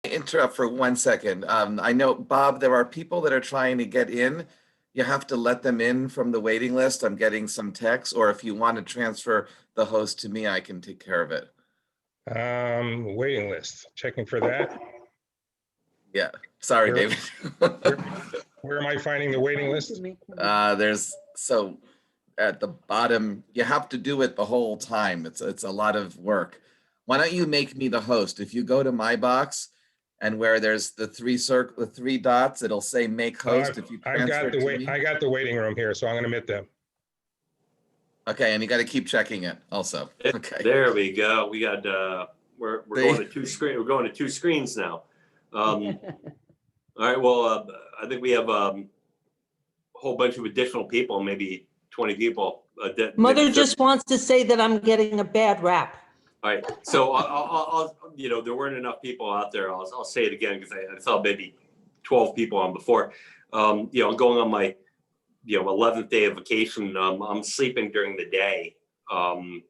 Interrupt for 1 second. I know, Bob, there are people that are trying to get in. You have to let them in from the waiting list. I'm getting some text, or if you want to transfer the host to me, I can take care of it. Waiting list, checking for that. Yeah, sorry, Where- David. Where am I finding the waiting list? So at the bottom, you have to do it the whole time. It's a lot of work. Why don't you make me the host? If you go to my box and where there's the three dots, it'll say make host. If you transfer it to me. I got the waiting room here, so I'm going to admit them. Okay, and you got to keep checking it also. Okay. There we go. We got we're going to two screen. We're going to two screens now. All right. Well, I think we have a whole bunch of additional people, maybe 20 people. Mother just wants to say that I'm getting a bad rap. All right. So I'll there weren't enough people out there. I'll say it again because I saw maybe 12 people on before. Going on my 11th day of vacation. I'm sleeping during the day,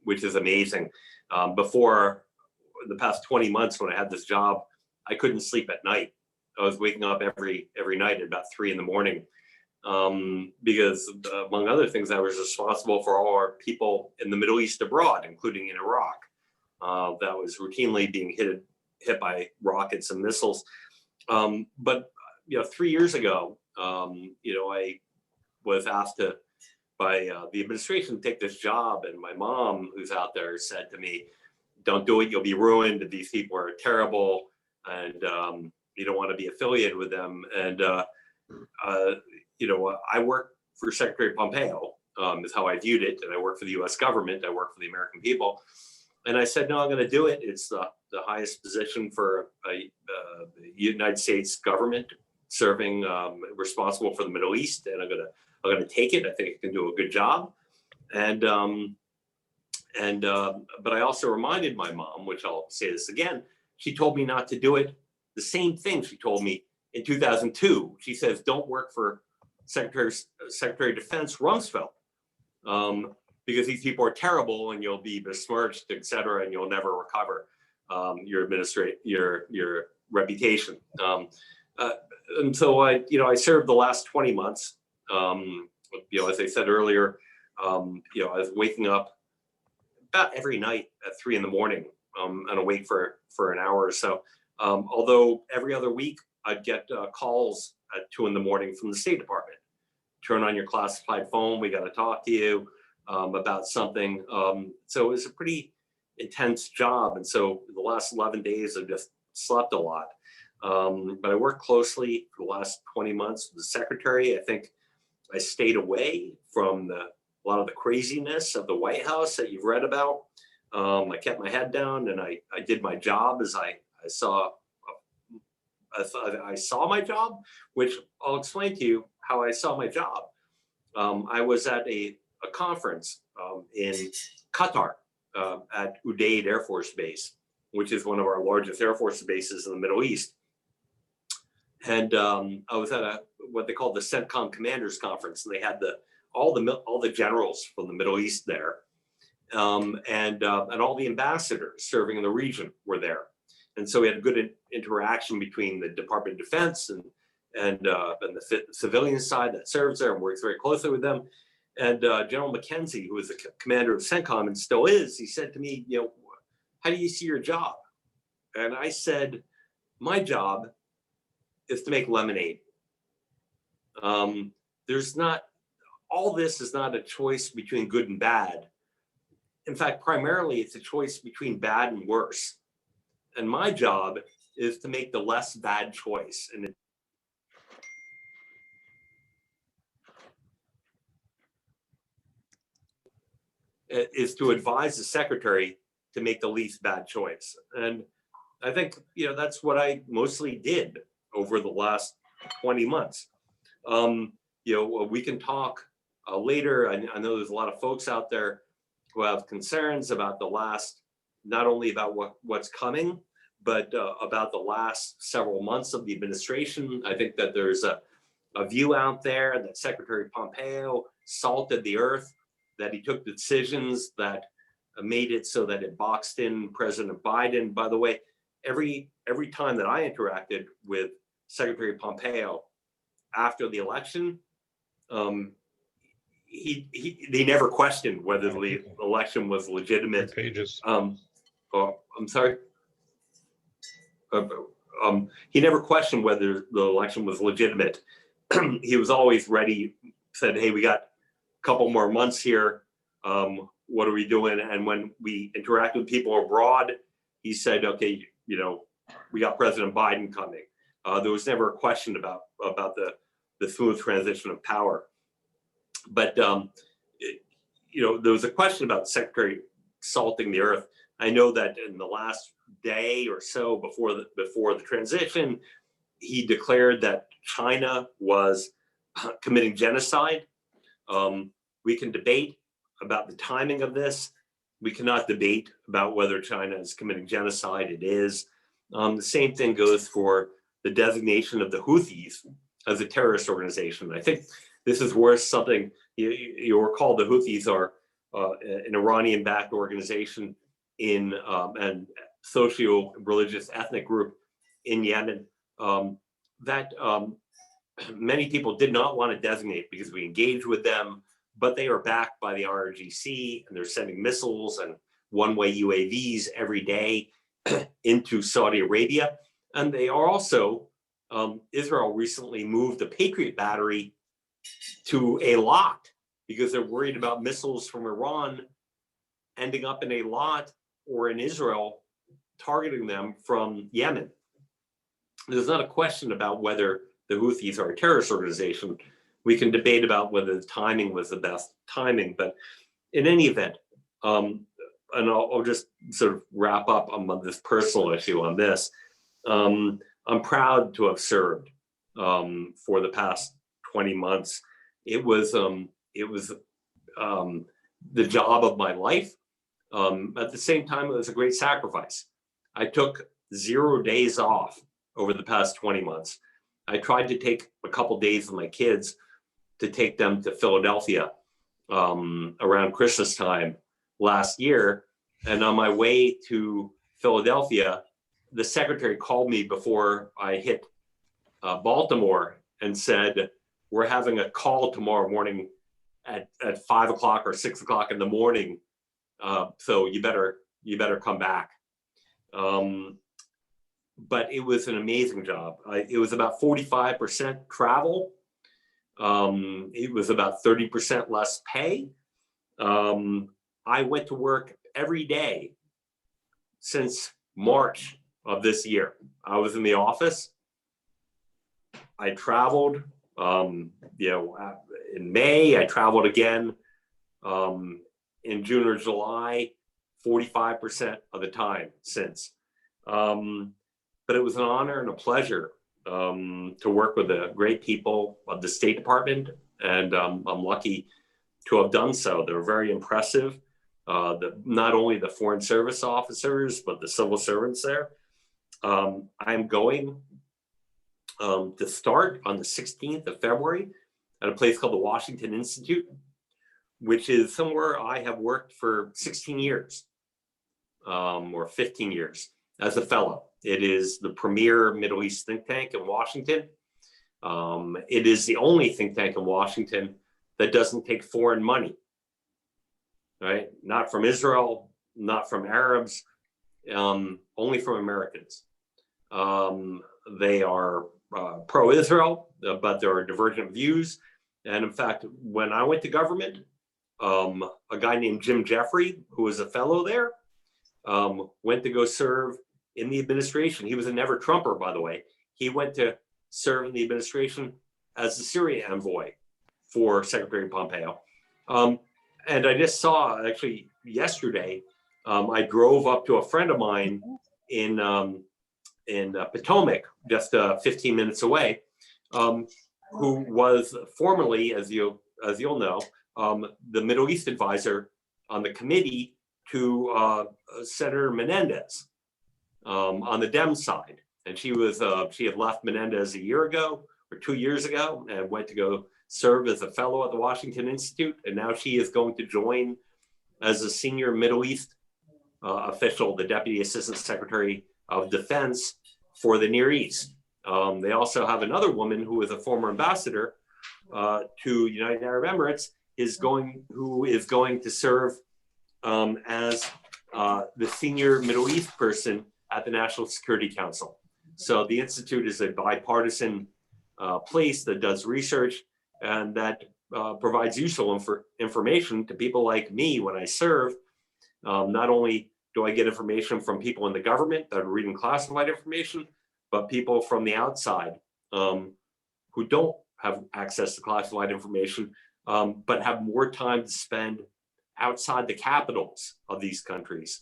which is amazing. Before the past 20 months when I had this job, I couldn't sleep at night. I was waking up every night at about 3 a.m. Because among other things, I was responsible for all our people in the Middle East abroad, including in Iraq, that was routinely being hit by rockets and missiles. But 3 years ago, I was asked by the administration to take this job, and my mom, who's out there, said to me, "Don't do it. You'll be ruined. These people are terrible, and you don't want to be affiliated with them." And I work for Secretary Pompeo, is how I viewed it, and I work for the U.S. government. I work for the American people, and I said, "No, I'm going to do it. It's the highest position for the United States government, serving responsible for the Middle East, and I'm gonna take it. I think I can do a good job." But I also reminded my mom, which I'll say this again, she told me not to do it. The same thing she told me in 2002. She says, "Don't work for Secretary of Defense Rumsfeld, because these people are terrible and you'll be besmirched, et cetera, and you'll never recover your reputation." And so I served the last 20 months. As I said earlier, I was waking up about every night at 3 a.m. and awake for an hour or so. Although every other week I'd get calls at 2 a.m. from the State Department. Turn on your classified phone. We got to talk to you about something. So it was a pretty intense job. And so the last 11 days I just slept a lot. But I worked closely for the last 20 months with the secretary. I think I stayed away from a lot of the craziness of the White House that you've read about. I kept my head down and I did my job as I saw my job, which I'll explain to you how I saw my job. I was at a conference in Qatar at Udeid Air Force Base, which is one of our largest Air Force bases in the Middle East. And I was at what they call the CENTCOM Commanders Conference, and they had all the generals from the Middle East there, and all the ambassadors serving in the region were there. And so we had a good interaction between the Department of Defense and the civilian side that serves there, and works very closely with them. And General McKenzie, who was the commander of CENTCOM and still is, he said to me, "How do you see your job?" And I said, "My job is to make lemonade. All this is not a choice between good and bad. In fact, primarily it's a choice between bad and worse. And my job is to make the less bad choice. And it is to advise the secretary to make the least bad choice." And I think, that's what I mostly did over the last 20 months. We can talk later. I know there's a lot of folks out there who have concerns about not only about what's coming, but about the last several months of the administration. I think that there's a view out there that Secretary Pompeo salted the earth, that he took decisions that made it so that it boxed in President Biden. By the way, every time that I interacted with Secretary Pompeo after the election, they never questioned whether the election was legitimate. Pages. Oh, I'm sorry. He never questioned whether the election was legitimate. He was always ready, said, hey, we got a couple more months here. What are we doing? And when we interact with people abroad, he said, okay, you know, we got President Biden coming. There was never a question about the smooth transition of power. But, you know, there was a question about the Secretary salting the earth. I know that in the last day or so before the transition, he declared that China was committing genocide. We can debate about the timing of this. We cannot debate about whether China is committing genocide. It is. The same thing goes for the designation of the Houthis as a terrorist organization. I think this is worth something. You recall the Houthis are an Iranian-backed organization in and socio-religious ethnic group in Yemen that many people did not want to designate because we engaged with them, but they are backed by the RGC and they're sending missiles and one-way UAVs every day into Saudi Arabia. And they are also, Israel recently moved the Patriot battery to Eilat because they're worried about missiles from Iran ending up in Eilat or in Israel, targeting them from Yemen. There's not a question about whether the Houthis are a terrorist organization. We can debate about whether the timing was the best timing, but in any event, and I'll just sort of wrap up on this personal issue on this. I'm proud to have served for the past 20 months. It was the job of my life. At the same time, it was a great sacrifice. I took 0 days off over the past 20 months. I tried to take a couple days with my kids to take them to Philadelphia around Christmas time last year. And on my way to Philadelphia, the secretary called me before I hit Baltimore and said, we're having a call tomorrow morning at 5 o'clock or 6 o'clock in the morning. So you better come back. But it was an amazing job. It was about 45% travel. It was about 30% less pay. I went to work every day since March of this year. I was in the office. I traveled, in May. I traveled again in June or July, 45% of the time since. But it was an honor and a pleasure to work with the great people of the State Department, and I'm lucky to have done so. They're very impressive. Not only the Foreign Service officers, but the civil servants there. I'm going to start on the 16th of February at a place called the Washington Institute, which is somewhere I have worked for 16 years or 15 years as a fellow. It is the premier Middle East think tank in Washington. It is the only think tank in Washington that doesn't take foreign money, right? Not from Israel, not from Arabs, only from Americans. They are pro-Israel, but there are divergent views. And in fact, when I went to government, a guy named Jim Jeffrey, who was a fellow there, went to go serve in the administration. He was a never Trumper, by the way. He went to serve in the administration as the Syria envoy for Secretary Pompeo. And I just saw, actually yesterday, I drove up to a friend of mine in Potomac, just 15 minutes away, who was formerly, as you'll know, the Middle East advisor on the committee to Senator Menendez on the Dem side. And she had left Menendez a year ago or 2 years ago and went to go serve as a fellow at the Washington Institute. And now she is going to join as a senior Middle East official, the Deputy Assistant Secretary of defense for the Near East. They also have another woman who is a former ambassador to United Arab Emirates, who is going to serve as the senior Middle East person at the National Security Council. So the Institute is a bipartisan place that does research and that provides useful information to people like me when I serve. Not only do I get information from people in the government that are reading classified information, but people from the outside who don't have access to classified information, but have more time to spend outside the capitals of these countries.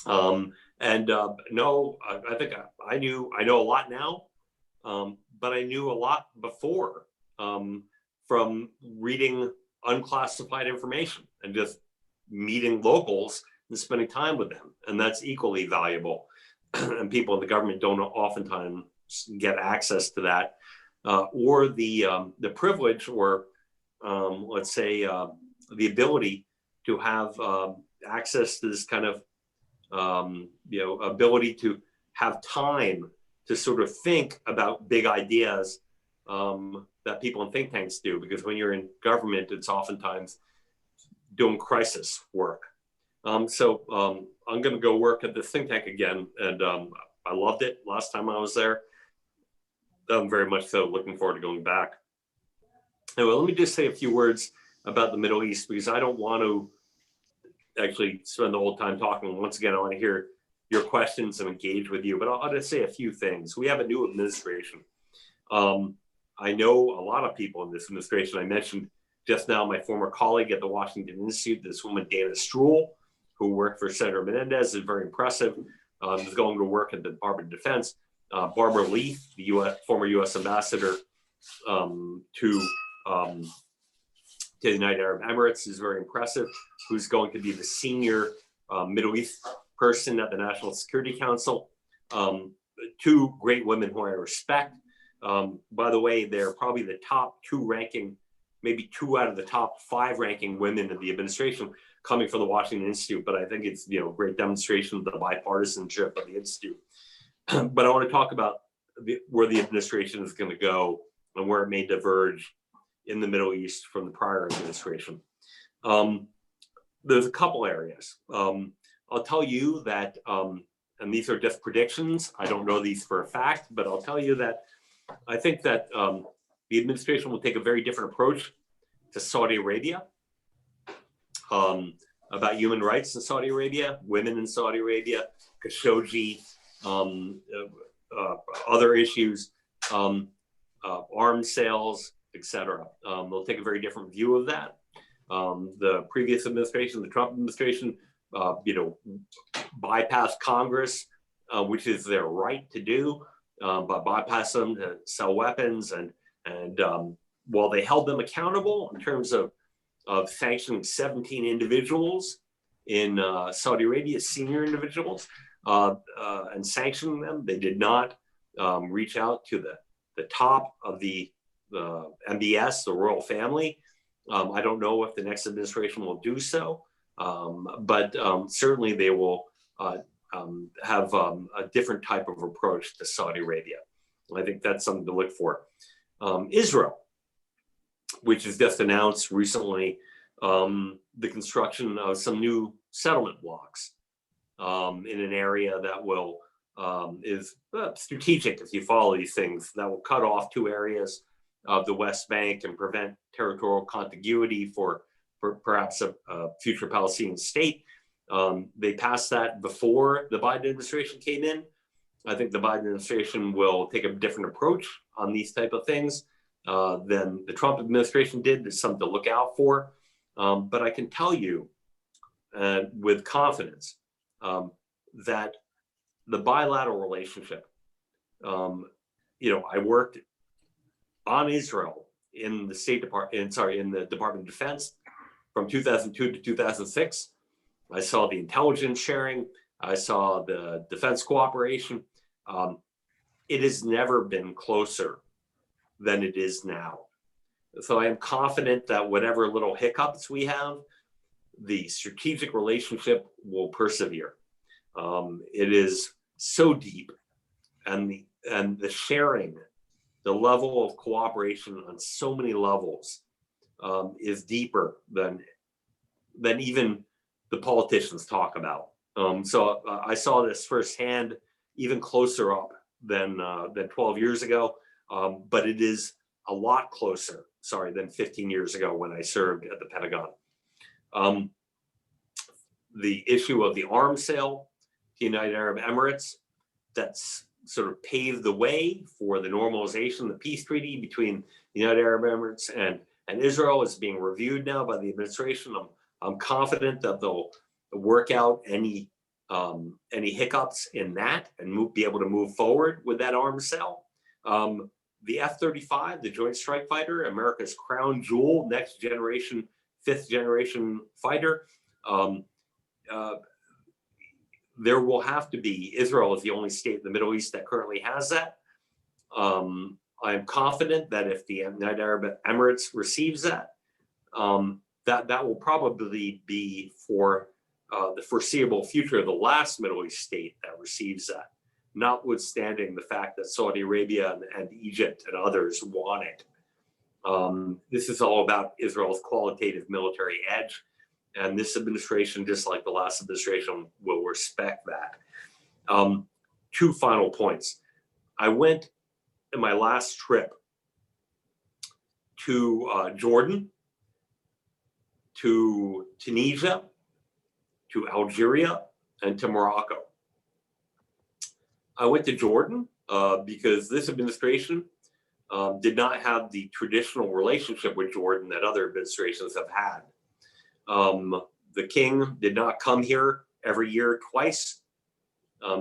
No, I think I know a lot now, but I knew a lot before from reading unclassified information and just meeting locals and spending time with them. And that's equally valuable. And people in the government don't oftentimes get access to that, or the privilege, or let's say the ability to have access to this kind of ability to have time to sort of think about big ideas that people in think tanks do. Because when you're in government, it's oftentimes doing crisis work. So I'm going to go work at this think tank again, and I loved it last time I was there. I'm very much so looking forward to going back. Anyway, let me just say a few words about the Middle East, because I don't want to actually spend the whole time talking. Once again, I want to hear your questions and engage with you, but I'll just say a few things. We have a new administration. I know a lot of people in this administration. I mentioned just now my former colleague at the Washington Institute, this woman, Dana Stroul, who worked for Senator Menendez, is very impressive, is going to work at the Department of Defense. Barbara Leaf, the former U.S. ambassador to the United Arab Emirates, is very impressive, who's going to be the senior Middle East person at the National Security Council. Two great women who I respect. By the way, they're probably the top two ranking, maybe two out of the top 5 ranking women in the administration coming from the Washington Institute. But I think it's a great demonstration of the bipartisanship of the Institute. But I want to talk about where the administration is going to go and where it may diverge in the Middle East from the prior administration. There's a couple areas. I'll tell you that, and these are just predictions, I don't know these for a fact, but I'll tell you that I think that the administration will take a very different approach to Saudi Arabia, about human rights in Saudi Arabia, women in Saudi Arabia, Khashoggi, other issues, arms sales, etc. They'll take a very different view of that. The previous administration, the Trump administration, bypassed Congress, which is their right to do, but bypass them to sell weapons. And while they held them accountable in terms of sanctioning 17 individuals in Saudi Arabia, senior individuals, and sanctioning them, they did not reach out to the top of the MBS, the royal family. I don't know if the next administration will do so, but certainly they will have a different type of approach to Saudi Arabia. I think that's something to look for. Israel, which has just announced recently the construction of some new settlement blocks in an area that will is strategic, if you follow these things, that will cut off 2 areas of the West Bank and prevent territorial contiguity for perhaps a future Palestinian state. They passed that before the Biden administration came in. I think the Biden administration will take a different approach on these type of things than the Trump administration did. There's something to look out for. But I can tell you with confidence that the bilateral relationship, I worked on Israel in the State Department, in the Department of Defense from 2002 to 2006. I saw the intelligence sharing. I saw the defense cooperation. It has never been closer than it is now. So I am confident that whatever little hiccups we have, the strategic relationship will persevere. It is so deep, and the sharing, the level of cooperation on so many levels is deeper than even the politicians talk about. So I saw this firsthand, even closer up than 12 years ago, but it is a lot closer, than 15 years ago when I served at the Pentagon. The issue of the arms sale to the United Arab Emirates, that's sort of paved the way for the normalization, the peace treaty between the United Arab Emirates and Israel is being reviewed now by the administration. I'm confident that they'll work out any hiccups in that and be able to move forward with that arms sale. The F-35, the Joint Strike Fighter, America's crown jewel, next generation, 5th generation fighter. There will have to be, Israel is the only state in the Middle East that currently has that. I am confident that if the United Arab Emirates receives that, that will probably be for the foreseeable future the last Middle East state that receives that, notwithstanding the fact that Saudi Arabia and Egypt and others want it. This is all about Israel's qualitative military edge. And this administration, just like the last administration, will respect that. 2 final points. I went in my last trip to Jordan, to Tunisia, to Algeria, and to Morocco. I went to Jordan because this administration did not have the traditional relationship with Jordan that other administrations have had. The king did not come here every year twice,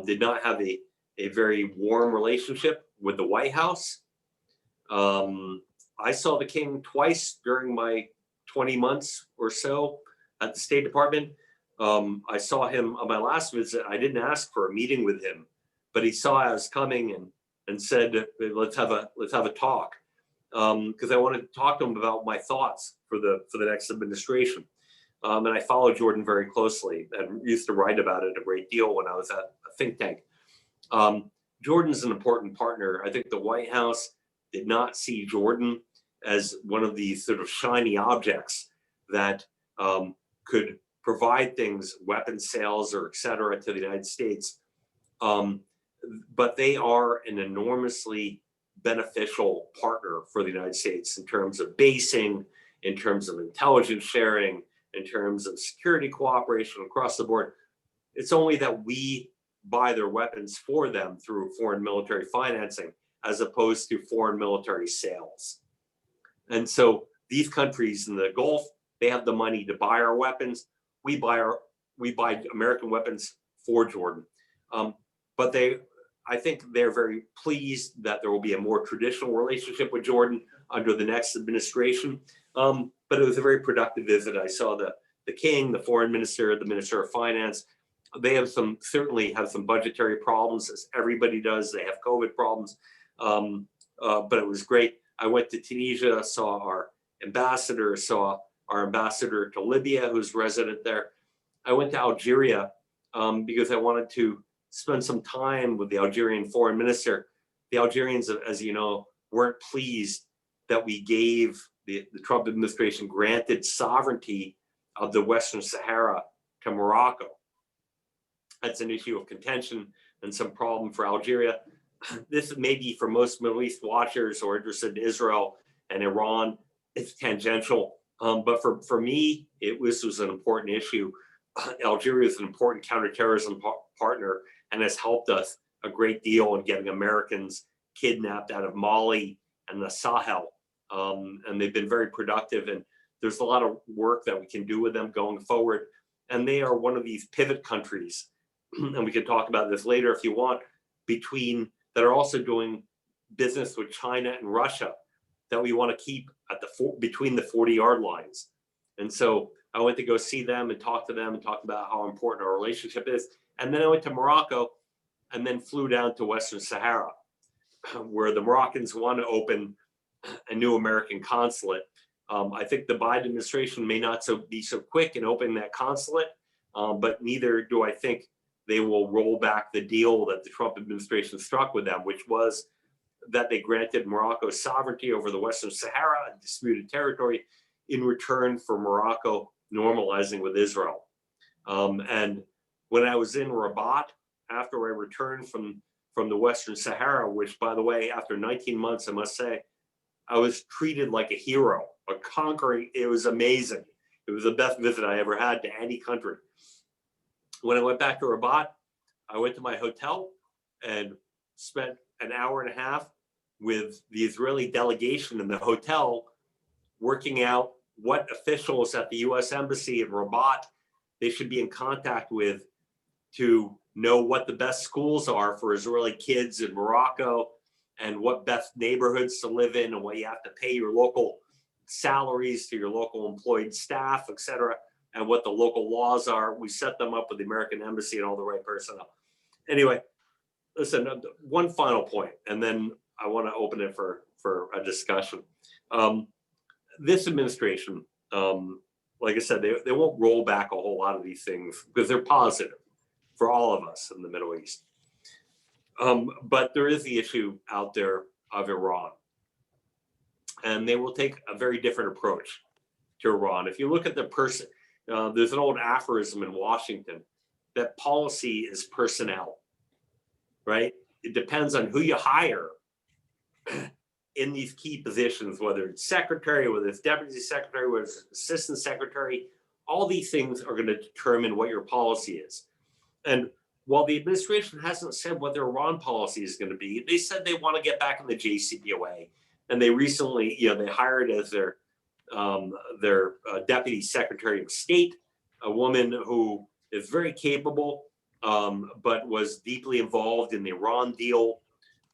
did not have a very warm relationship with the White House. I saw the king twice during my 20 months or so at the State Department. I saw him on my last visit. I didn't ask for a meeting with him, but he saw I was coming and said, let's have a talk. Because I wanted to talk to him about my thoughts for the next administration. And I followed Jordan very closely and used to write about it a great deal when I was at a think tank. Jordan's an important partner. I think the White House did not see Jordan as one of these sort of shiny objects that could provide things, weapons sales or et cetera, to the United States. But they are an enormously beneficial partner for the United States in terms of basing, in terms of intelligence sharing, in terms of security cooperation across the board. It's only that we buy their weapons for them through foreign military financing as opposed to foreign military sales. And so these countries in the Gulf, they have the money to buy our weapons. We buy American weapons for Jordan. But I think they're very pleased that there will be a more traditional relationship with Jordan under the next administration. But it was a very productive visit. I saw the king, the foreign minister, the minister of finance. They certainly have some budgetary problems, as everybody does. They have COVID problems, but it was great. I went to Tunisia, saw our ambassador to Libya, who's resident there. I went to Algeria because I wanted to spend some time with the Algerian foreign minister. The Algerians, as you know, weren't pleased that we gave the Trump administration granted sovereignty of the Western Sahara to Morocco. That's an issue of contention and some problem for Algeria. This may be for most Middle East watchers or interested in Israel and Iran, it's tangential. But for me, this was an important issue. Algeria is an important counterterrorism partner and has helped us a great deal in getting Americans kidnapped out of Mali and the Sahel. And they've been very productive, and there's a lot of work that we can do with them going forward. And they are one of these pivot countries, and we can talk about this later if you want, that are also doing business with China and Russia that we want to keep at between the 40-yard lines. And so I went to go see them and talk to them and talk about how important our relationship is. And then I went to Morocco and then flew down to Western Sahara, where the Moroccans want to open a new American consulate. I think the Biden administration may not be so quick in opening that consulate, but neither do I think they will roll back the deal that the Trump administration struck with them, which was that they granted Morocco sovereignty over the Western Sahara, a disputed territory, in return for Morocco normalizing with Israel. And when I was in Rabat, after I returned from the Western Sahara, which, by the way, after 19 months, I must say, I was treated like a hero, a conquering. It was amazing. It was the best visit I ever had to any country. When I went back to Rabat, I went to my hotel and spent an hour and a half with the Israeli delegation in the hotel, working out what officials at the U.S. Embassy in Rabat they should be in contact with to know what the best schools are for Israeli kids in Morocco and what best neighborhoods to live in and what you have to pay your local salaries to your local employed staff, et cetera, and what the local laws are. We set them up with the American Embassy and all the right personnel. Anyway, listen, one final point, and then I want to open it for a discussion. This administration, like I said, they won't roll back a whole lot of these things because they're positive for all of us in the Middle East. But there is the issue out there of Iran. And they will take a very different approach to Iran. If you look at the person, there's an old aphorism in Washington that policy is personnel, right? It depends on who you hire in these key positions, whether it's secretary, whether it's deputy secretary, whether it's assistant secretary. All these things are going to determine what your policy is. And while the administration hasn't said what their Iran policy is going to be, they said they want to get back in the JCPOA. And they recently, they hired as their deputy secretary of state, a woman who is very capable, but was deeply involved in the Iran deal.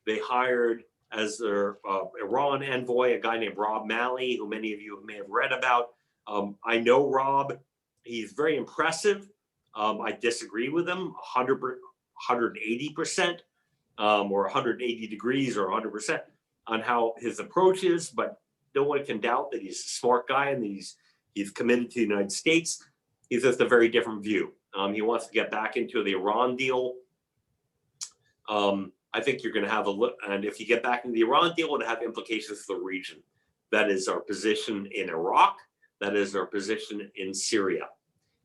They hired as their Iran envoy a guy named Rob Malley, who many of you may have read about. I know Rob. He's very impressive. I disagree with him 180%, or 180 degrees or 100% on how his approach is, but no one can doubt that he's a smart guy and that he's committed to the United States. He's just a very different view. He wants to get back into the Iran deal. I think you're going to have a look, and if you get back into the Iran deal, it'll have implications for the region. That is our position in Iraq. That is our position in Syria.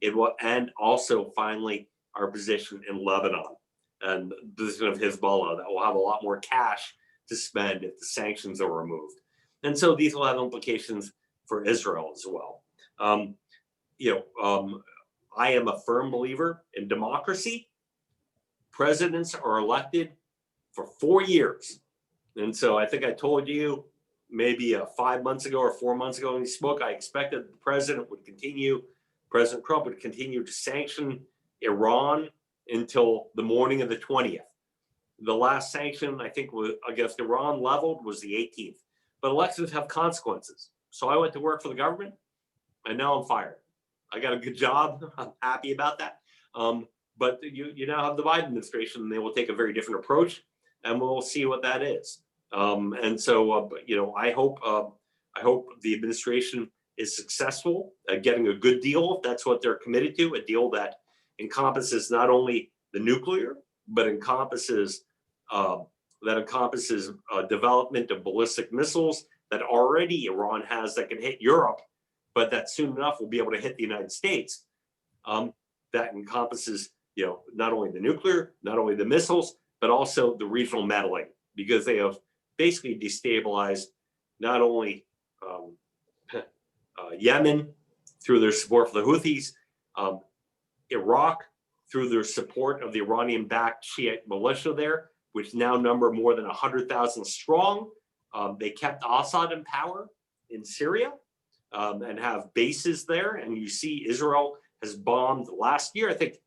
It will, and also finally our position in Lebanon and the position of Hezbollah that will have a lot more cash to spend if the sanctions are removed. And so these will have implications for Israel as well. I am a firm believer in democracy. Presidents are elected for 4 years. And so I think I told you maybe 5 months ago or 4 months ago when we spoke, I expected the president would continue, President Trump would continue to sanction Iran until the morning of the 20th. The last sanction, I think, against Iran leveled was the 18th. But elections have consequences. So I went to work for the government, and now I'm fired. I got a good job. I'm happy about that. But you now have the Biden administration, and they will take a very different approach, and we'll see what that is. And so, I hope the administration is successful at getting a good deal. That's what they're committed to, a deal that encompasses not only the nuclear, but encompasses development of ballistic missiles that already Iran has that can hit Europe, but that soon enough will be able to hit the United States. That encompasses, not only the nuclear, not only the missiles, but also the regional meddling, because they have basically destabilized not only Yemen through their support for the Houthis, Iraq through their support of the Iranian-backed Shiite militia there, which now number more than 100,000 strong. They kept Assad in power in Syria and have bases there. And you see Israel has bombed last year. I think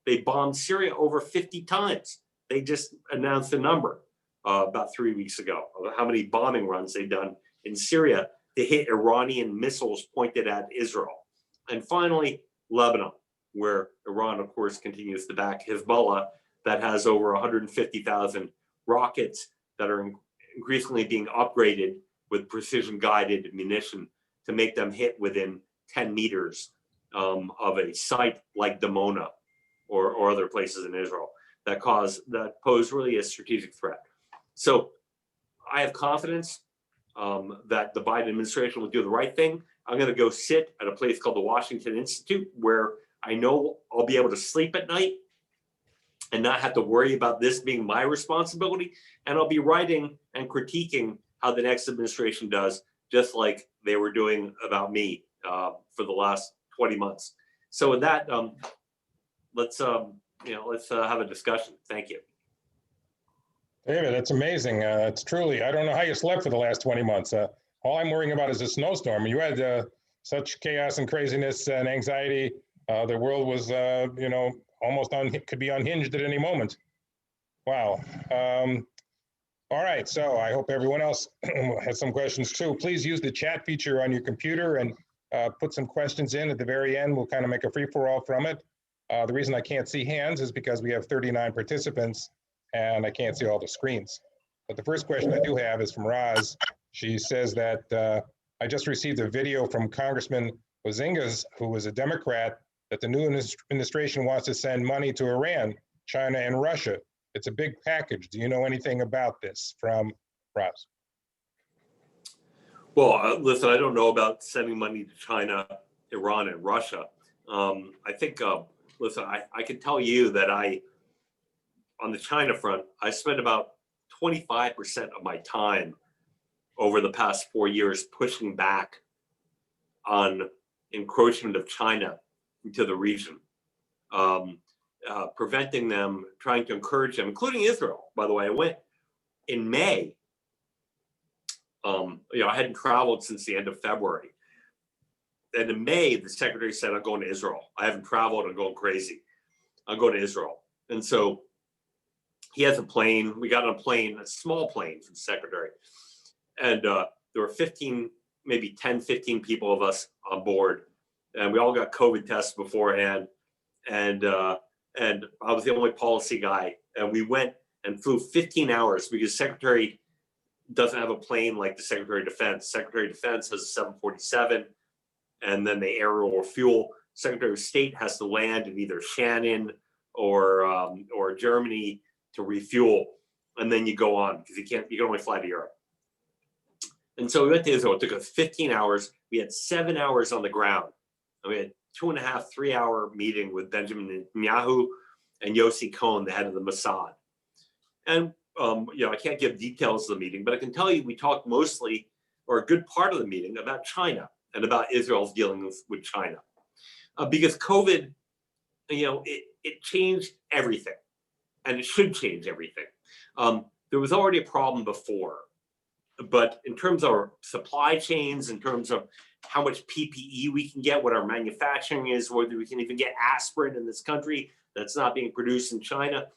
they bombed Syria over 50 times. They just announced a number about 3 weeks ago of how many bombing runs they've done in Syria to hit Iranian missiles pointed at Israel. And finally, Lebanon, where Iran, of course, continues to back Hezbollah, that has over 150,000 rockets that are increasingly being upgraded with precision-guided munition to make them hit within 10 meters of a site like Dimona. or other places in Israel that pose really a strategic threat. So I have confidence that the Biden administration will do the right thing. I'm going to go sit at a place called the Washington Institute, where I know I'll be able to sleep at night and not have to worry about this being my responsibility. And I'll be writing and critiquing how the next administration does, just like they were doing about me for the last 20 months. So with that, let's have a discussion. Thank you. David, that's amazing. It's truly, I don't know how you slept for the last 20 months. All I'm worrying about is a snowstorm. You had such chaos and craziness and anxiety. The world was, almost could be unhinged at any moment. Wow. All right, so I hope everyone else has some questions too. Please use the chat feature on your computer and put some questions in at the very end. We'll kind of make a free-for-all from it. The reason I can't see hands is because we have 39 participants and I can't see all the screens. But the first question I do have is from Roz. She says that I just received a video from Congressman Bazingas, who is a Democrat, that the new administration wants to send money to Iran, China, and Russia. It's a big package. Do you know anything about this? From Roz. Well, listen, I don't know about sending money to China, Iran, and Russia. I think, listen, I can tell you that on the China front, I spent about 25% of my time over the past 4 years pushing back on encroachment of China into the region, preventing them, trying to encourage them, including Israel. By the way, I went in May. I hadn't traveled since the end of February. And in May, the secretary said, I'm going to Israel. I haven't traveled. I'm going crazy. I'm going to Israel. And so he has a plane. We got on a plane, a small plane from the secretary. And there were 15, maybe 10, 15 people of us on board. And we all got COVID tests beforehand. And I was the only policy guy. And we went and flew 15 hours because secretary doesn't have a plane like the Secretary of Defense. Secretary of Defense has a 747, and then they air or fuel. Secretary of State has to land in either Shannon or Germany to refuel, and then you go on because you can only fly to Europe. And so we went to Israel. It took us 15 hours. We had 7 hours on the ground. And we had 2.5, 3 hour meeting with Benjamin Netanyahu and Yossi Cohen, the head of the Mossad. And I can't give details of the meeting, but I can tell you we talked mostly, or a good part of the meeting, about China and about Israel's dealings with China. Because COVID, it changed everything, and it should change everything. There was already a problem before, but in terms of our supply chains, in terms of how much PPE we can get, what our manufacturing is, whether we can even get aspirin in this country that's not being produced in China,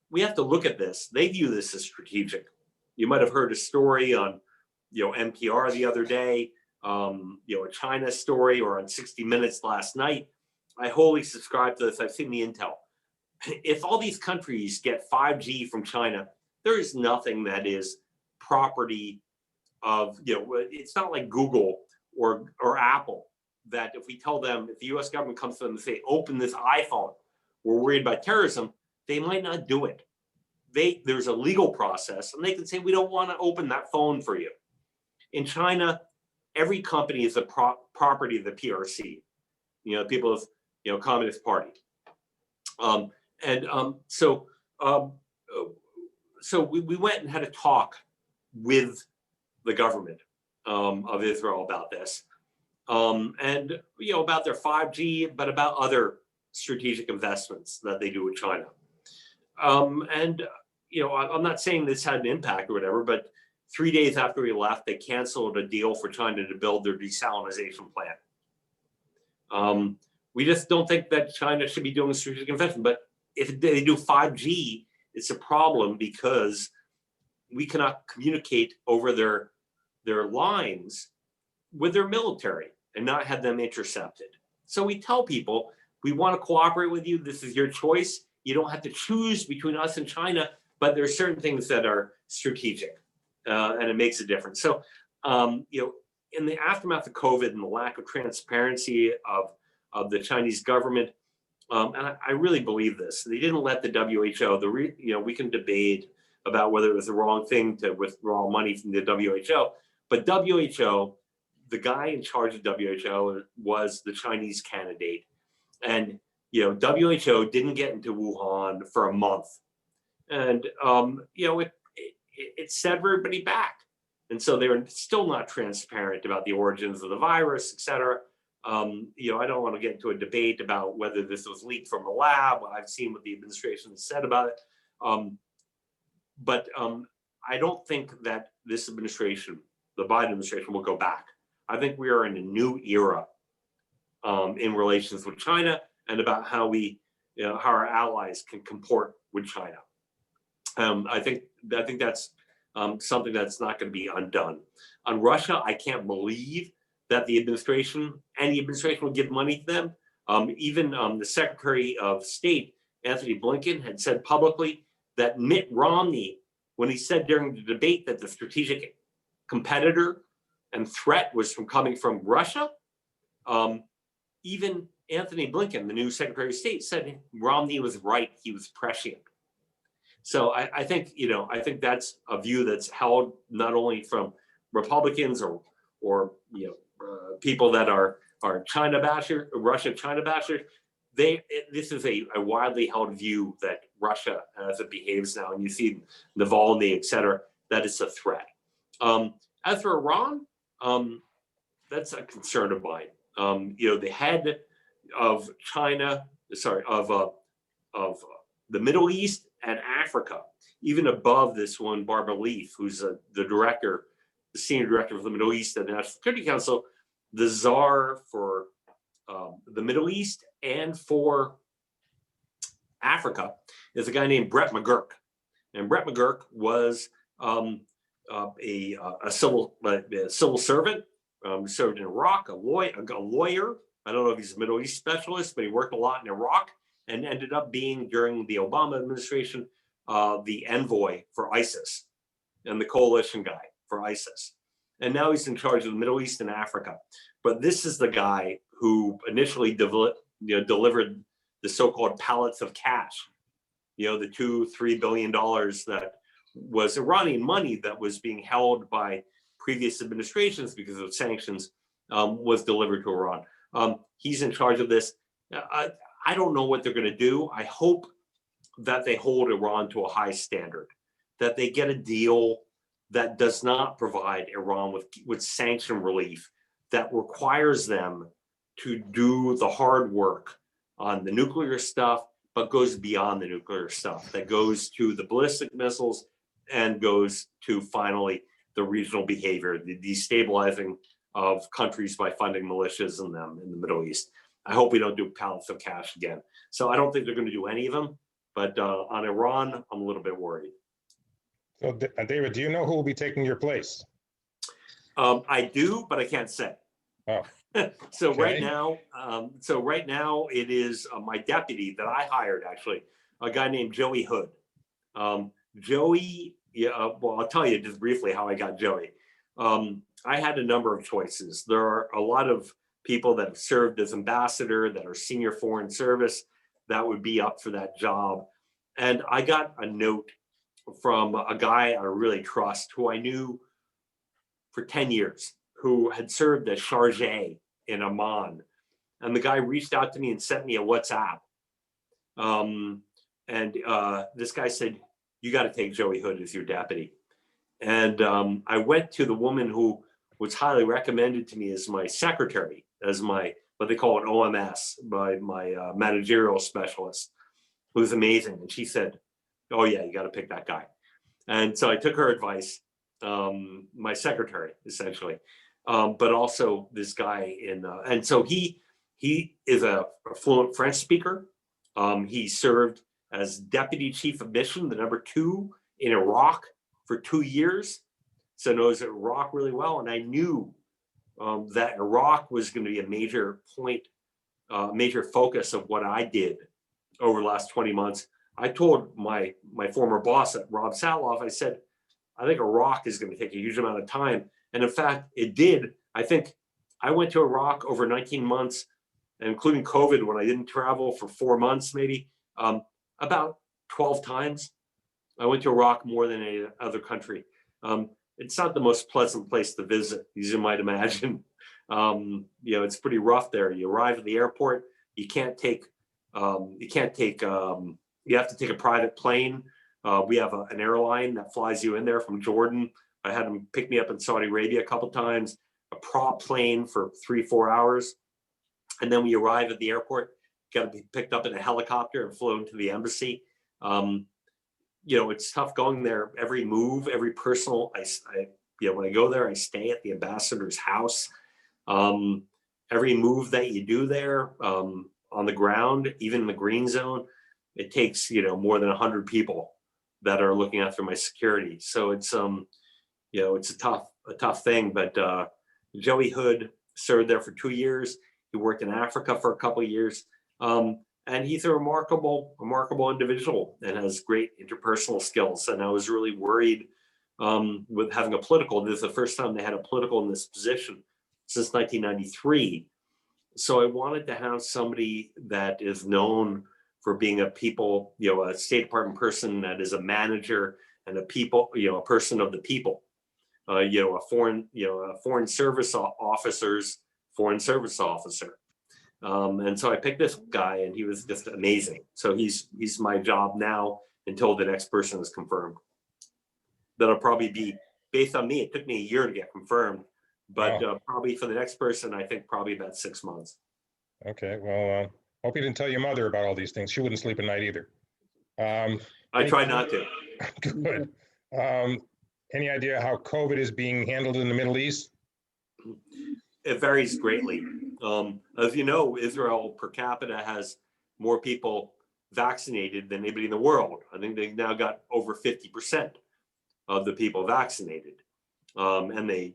we have to look at this. They view this as strategic. You might have heard a story on, NPR the other day, a China story, or on 60 Minutes last night. I wholly subscribe to this. I've seen the intel. If all these countries get 5G from China, there is nothing that is property of, it's not like Google or Apple, that if we tell them, if the US government comes to them and say, open this iPhone, we're worried about terrorism, they might not do it. There's a legal process, and they can say, we don't want to open that phone for you. In China, every company is a property of the PRC, People's Communist Party. So we went and had a talk with the government of Israel about this, and about their 5G, but about other strategic investments that they do with China. I'm not saying this had an impact or whatever, but 3 days after we left, they canceled a deal for China to build their desalination plant. We just don't think that China should be doing strategic investment. But if they do 5G, it's a problem because we cannot communicate over their lines with their military and not have them intercepted. So we tell people, we want to cooperate with you. This is your choice. You don't have to choose between us and China, but there are certain things that are strategic, and it makes a difference. So, in the aftermath of COVID and the lack of transparency of the Chinese government, and I really believe this. They didn't let the WHO. We can debate about whether it was the wrong thing to withdraw money from the WHO, but WHO, the guy in charge of WHO was the Chinese candidate, and WHO didn't get into Wuhan for a month, and it set everybody back, and so they were still not transparent about the origins of the virus, et cetera. I don't want to get into a debate about whether this was leaked from a lab. I've seen what the administration has said about it. But I don't think that this administration, the Biden administration, will go back. I think we are in a new era in relations with China and about how how our allies can comport with China. I think that's something that's not going to be undone. On Russia, I can't believe that any administration will give money to them. Even the Secretary of State, Anthony Blinken, had said publicly that Mitt Romney, when he said during the debate that the strategic competitor and threat was coming from Russia, even Anthony Blinken, the new Secretary of State, said Romney was right. He was prescient. So I think that's a view that's held not only from Republicans or people that are China bashers, Russia China bashers. This is a widely held view that Russia, as it behaves now, and you see Navalny, et cetera, that it's a threat. As for Iran, that's a concern of mine. The head of China, of the Middle East and Africa, even above this one, Barbara Leaf, who's the senior director of the Middle East at the National Security Council, the czar for the Middle East and for Africa is a guy named Brett McGurk. And Brett McGurk was a civil servant, served in Iraq, a lawyer. I don't know if he's a Middle East specialist, but he worked a lot in Iraq and ended up being, during the Obama administration, the envoy for ISIS and the coalition guy for ISIS. And now he's in charge of the Middle East and Africa. But this is the guy who initially delivered the so-called pallets of cash, the $2-3 billion that was Iranian money that was being held by previous administrations because of sanctions, was delivered to Iran. He's in charge of this. I don't know what they're going to do. I hope that they hold Iran to a high standard, that they get a deal that does not provide Iran with sanction relief, that requires them to do the hard work on the nuclear stuff, but goes beyond the nuclear stuff, that goes to the ballistic missiles and goes to finally the regional behavior, the destabilizing of countries by funding militias in them in the Middle East. I hope we don't do pallets of cash again. So I don't think they're going to do any of them, but on Iran, I'm a little bit worried. So David, do you know who will be taking your place? I do, but I can't say. Oh. So Okay. right now it is my deputy that I hired, actually, a guy named Joey Hood. Joey, well, I'll tell you just briefly how I got Joey. I had a number of choices. There are a lot of people that have served as ambassador, that are senior foreign service, that would be up for that job. And I got a note from a guy I really trust, who I knew for 10 years, who had served as charge in Amman. And the guy reached out to me and sent me a WhatsApp. This guy said, "You got to take Joey Hood as your deputy." And I went to the woman who was highly recommended to me as my secretary, as my, what they call an OMS, by my managerial specialist, who's amazing. And she said, "Oh yeah, you got to pick that guy." And so I took her advice, my secretary, essentially, but also this guy and so he is a fluent French speaker. He served as deputy chief of mission, the #2 in Iraq for 2 years. So knows Iraq really well. And I knew that Iraq was going to be a major point, major focus of what I did over the last 20 months. I told my former boss at Rob Satloff, I said, I think Iraq is going to take a huge amount of time. And in fact, it did. I think I went to Iraq over 19 months and including COVID, when I didn't travel for 4 months, maybe about 12 times. I went to Iraq more than any other country. It's not the most pleasant place to visit, as you might imagine. It's pretty rough there. You arrive at the airport, you have to take a private plane. We have an airline that flies you in there from Jordan. I had them pick me up in Saudi Arabia a couple times, a prop plane for 3-4 hours. And then we arrive at the airport, got to be picked up in a helicopter and flown to the embassy. It's tough going there. Every move, every personal, when I go there, I stay at the ambassador's house. Every move that you do there on the ground, even in the green zone, it takes, more than 100 people that are looking after my security. So it's, it's a tough thing, but Joey Hood served there for 2 years. He worked in Africa for a couple of years. And he's a remarkable individual and has great interpersonal skills. And I was really worried with having a political. This is the first time they had a political in this position since 1993. So I wanted to have somebody that is known for being a State Department person that is a manager and a person of the people. A foreign service officer's foreign service officer. And so I picked this guy, and he was just amazing. So he's my job now until the next person is confirmed. That'll probably be based on me. It took me a year to get confirmed, but Wow. Probably for the next person, I think probably about 6 months. Okay. Well, hope you didn't tell your mother about all these things. She wouldn't sleep at night either. I try not to. Good. Any idea how COVID is being handled in the Middle East? It varies greatly. As you know, Israel per capita has more people vaccinated than anybody in the world. I think they've now got over 50% of the people vaccinated. And they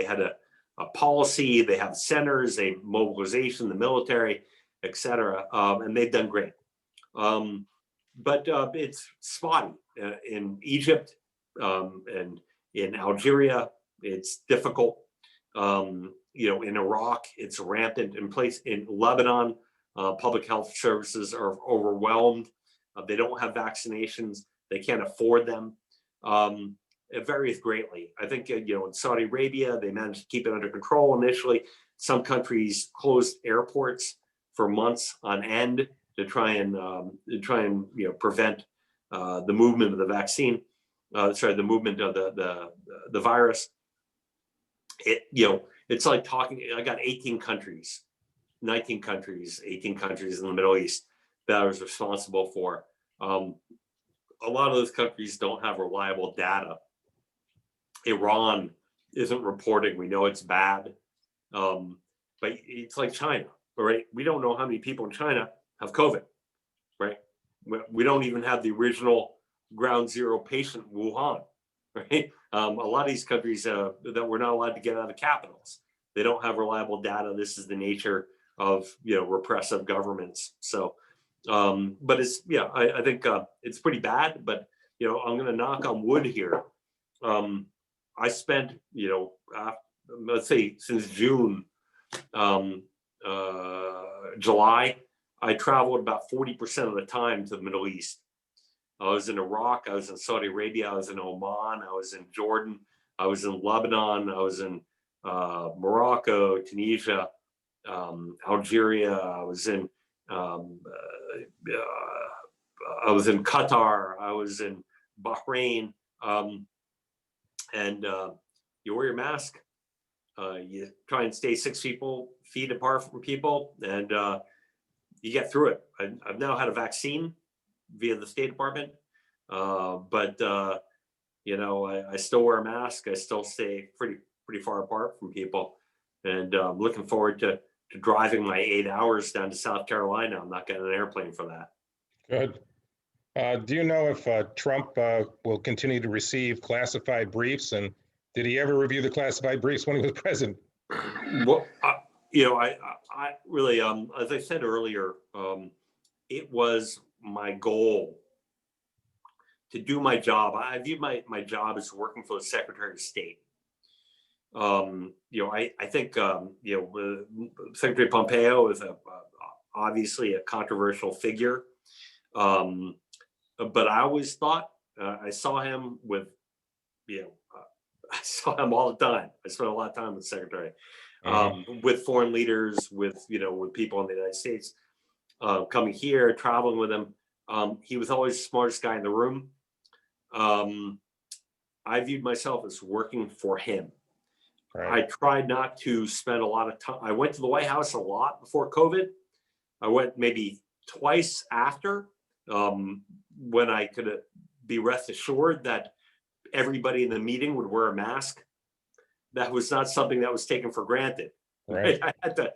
had a policy, they have centers, they mobilization, the military, et cetera. And they've done great. But it's spotty in Egypt and in Algeria. It's difficult. In Iraq, it's rampant. In Lebanon, public health services are overwhelmed. They don't have vaccinations. They can't afford them. It varies greatly. I think, in Saudi Arabia, they managed to keep it under control initially. Some countries closed airports for months on end to try and prevent the movement of the vaccine. The movement of the virus. It's like talking. I got 18 countries, 19 countries, 18 countries in the Middle East that I was responsible for. A lot of those countries don't have reliable data. Iran isn't reporting. We know it's bad, but it's like China, right? We don't know how many people in China have COVID, right? We don't even have the original ground zero patient in Wuhan, right? A lot of these countries that we're not allowed to get out of the capitals, they don't have reliable data. This is the nature of repressive governments. So, but it's I think it's pretty bad. But I'm going to knock on wood here. I spent let's say since June, July, I traveled about 40% of the time to the Middle East. I was in Iraq, I was in Saudi Arabia, I was in Oman, I was in Jordan, I was in Lebanon, I was in Morocco, Tunisia, Algeria, I was in Qatar, I was in Bahrain, and you wear your mask, you try and stay 6 feet apart from people, and you get through it. I've now had a vaccine via the State Department, but I still wear a mask. I still stay pretty far apart from people, and I'm looking forward to driving my 8 hours down to South Carolina. I'm not getting an airplane for that. Good. Do you know if Trump will continue to receive classified briefs, and did he ever review the classified briefs when he was president? Well, I really, as I said earlier, it was my goal to do my job. I view my job as working for the Secretary of State. I think Secretary Pompeo is obviously a controversial figure, but I always thought I saw him with, I saw him all the time. I spent a lot of time with the Secretary, with foreign leaders, with people in the United States, coming here, traveling with him. He was always the smartest guy in the room. I viewed myself as working for him. Right. I tried not to spend a lot of time. I went to the White House a lot before COVID. I went maybe twice after, when I could be rest assured that everybody in the meeting would wear a mask. That was not something that was taken for granted. Right. I had to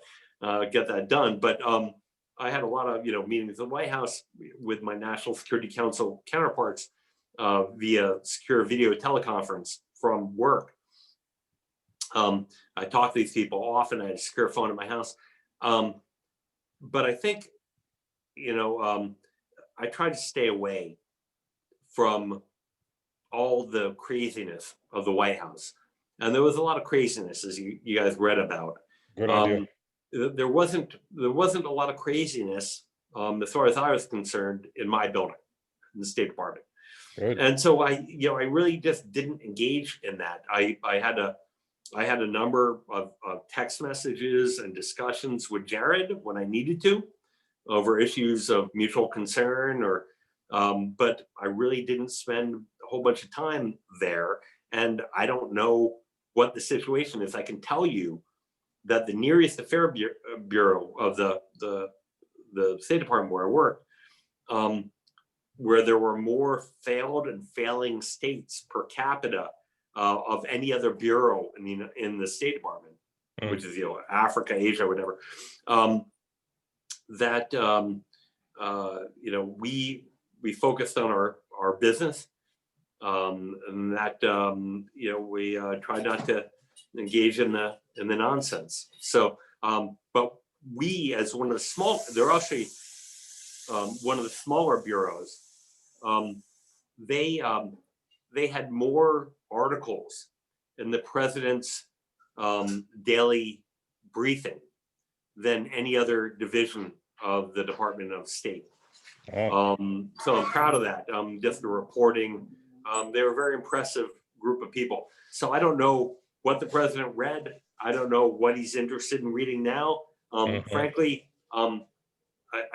get that done. But I had a lot of meetings at the White House with my National Security Council counterparts via secure video teleconference from work. I talked to these people often. I had a secure phone at my house. But I think, I try to stay away from all the craziness of the White House. And there was a lot of craziness, as you guys read about. Good idea. There wasn't a lot of craziness, as far as I was concerned, in my building, in the State Department. Good. And so I really just didn't engage in that. I had a number of text messages and discussions with Jared when I needed to over issues of mutual concern, but I really didn't spend a whole bunch of time there. And I don't know what the situation is. I can tell you that the nearest affair bureau of the State Department where I worked, where there were more failed and failing states per capita of any other bureau in the State Department, which is Africa, Asia, whatever. We focused on our business, and that we try not to engage in the nonsense. So, but we, as one of the small, they're actually one of the smaller bureaus. They had more articles in the president's daily briefing than any other division of the Department of State. Oh. So I'm proud of that. Just the reporting. They were a very impressive group of people. So I don't know what the president read. I don't know what he's interested in reading now. Frankly, I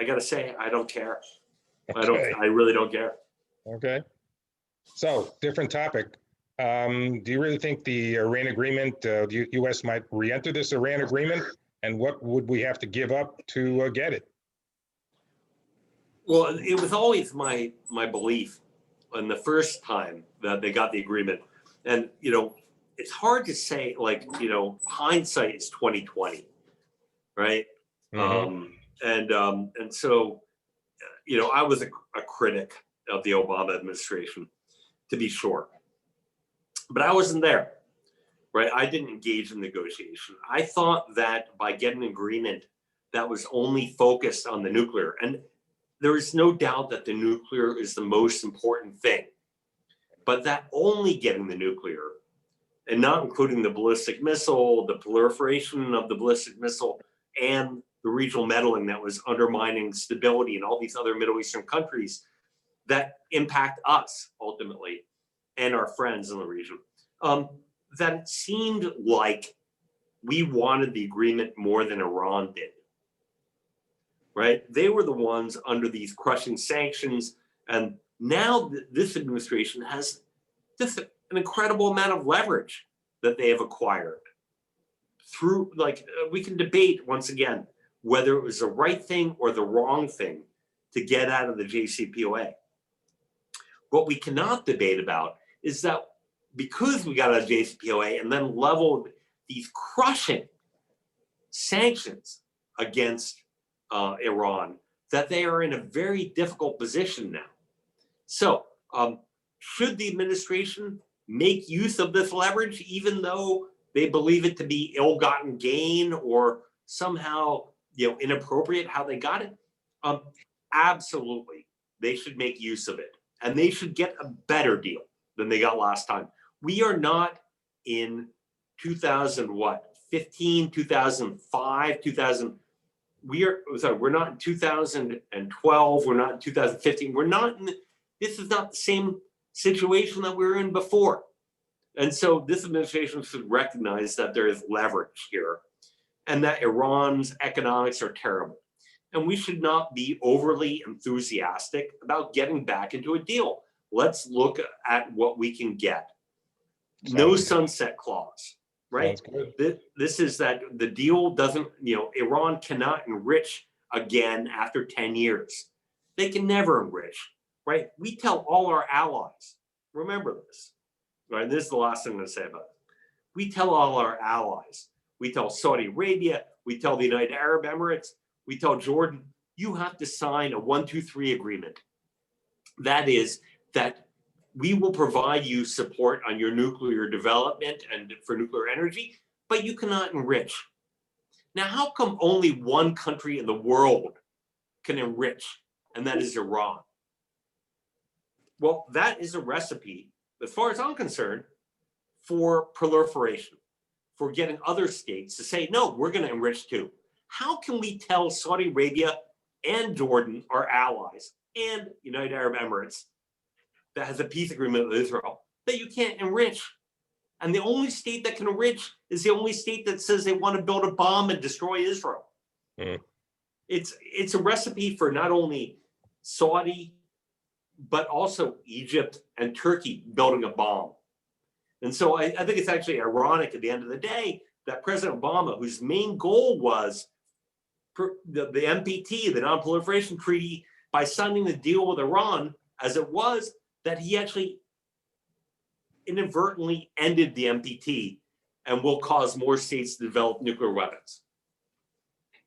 got to say, I don't care. Okay. I really don't care. Okay. So, different topic. Do you really think the Iran agreement, the U.S. might re-enter this Iran agreement? And what would we have to give up to get it? Well, it was always my belief on the first time that they got the agreement. And, it's hard to say, hindsight is 2020, right? And so, I was a critic of the Obama administration, to be sure. But I wasn't there, right? I didn't engage in negotiation. I thought that by getting an agreement that was only focused on the nuclear, and there is no doubt that the nuclear is the most important thing, but that only getting the nuclear and not including the ballistic missile, the proliferation of the ballistic missile, and the regional meddling that was undermining stability in all these other Middle Eastern countries that impact us ultimately and our friends in the region, that it seemed like we wanted the agreement more than Iran did, right? They were the ones under these crushing sanctions. And now this administration has just an incredible amount of leverage that they have acquired through, we can debate once again, whether it was the right thing or the wrong thing to get out of the JCPOA. What we cannot debate about is that because we got out of JCPOA and then leveled these crushing sanctions against Iran, that they are in a very difficult position now. So should the administration make use of this leverage, even though they believe it to be ill-gotten gain or somehow inappropriate how they got it? Absolutely, they should make use of it, and they should get a better deal than they got last time. We are not in 2000, what, 15, 2005, 2000. We're not in 2012. We're not in 2015. This is not the same situation that we were in before. And so this administration should recognize that there is leverage here and that Iran's economics are terrible. And we should not be overly enthusiastic about getting back into a deal. Let's look at what we can get. No sunset clause, right? This is that the deal doesn't, Iran cannot enrich again after 10 years. They can never enrich, right? We tell all our allies, remember this, right? This is the last thing I'm going to say about it. We tell all our allies, we tell Saudi Arabia, we tell the United Arab Emirates, we tell Jordan, you have to sign a 1, 2, 3 agreement. That is that we will provide you support on your nuclear development and for nuclear energy, but you cannot enrich. Now, how come only one country in the world can enrich, and that is Iran? Well, that is a recipe, as far as I'm concerned, for proliferation, for getting other states to say, no, we're going to enrich too. How can we tell Saudi Arabia and Jordan, our allies, and United Arab Emirates, that has a peace agreement with Israel, that you can't enrich? And the only state that can enrich is the only state that says they want to build a bomb and destroy Israel. It's a recipe for not only Saudi, but also Egypt and Turkey building a bomb. And so I think it's actually ironic at the end of the day that President Obama, whose main goal was the NPT, the Non-Proliferation Treaty, by signing the deal with Iran as it was, that he actually inadvertently ended the NPT and will cause more states to develop nuclear weapons.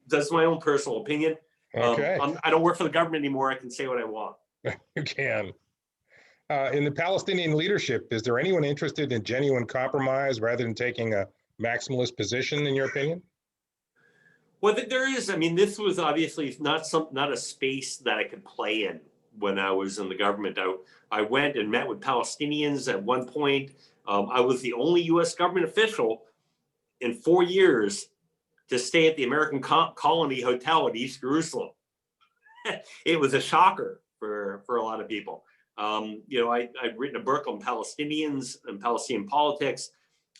That's my own personal opinion. Okay. I don't work for the government anymore. I can say what I want. You can. In the Palestinian leadership, is there anyone interested in genuine compromise rather than taking a maximalist position, in your opinion? Well, there is. I mean, this was obviously not a space that I could play in when I was in the government. I went and met with Palestinians at one point. I was the only U.S. government official in 4 years to stay at the American Colony Hotel in East Jerusalem. It was a shocker for a lot of people. I've written a book on Palestinians and Palestinian politics.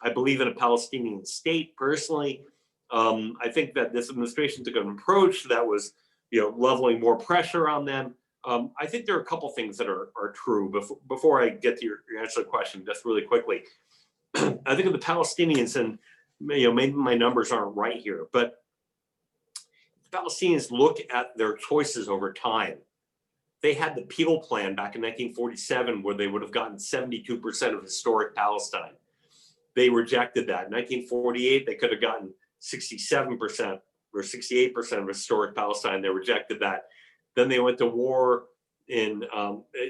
I believe in a Palestinian state personally. I think that this administration took an approach that was, leveling more pressure on them. I think there are a couple things that are true. Before I get to your answer to the question, just really quickly, I think of the Palestinians, and maybe my numbers aren't right here, but the Palestinians look at their choices over time. They had the Peel Plan back in 1947, where they would have gotten 72% of historic Palestine. They rejected that. In 1948, they could have gotten 67% or 68% of historic Palestine. They rejected that. Then they went to war and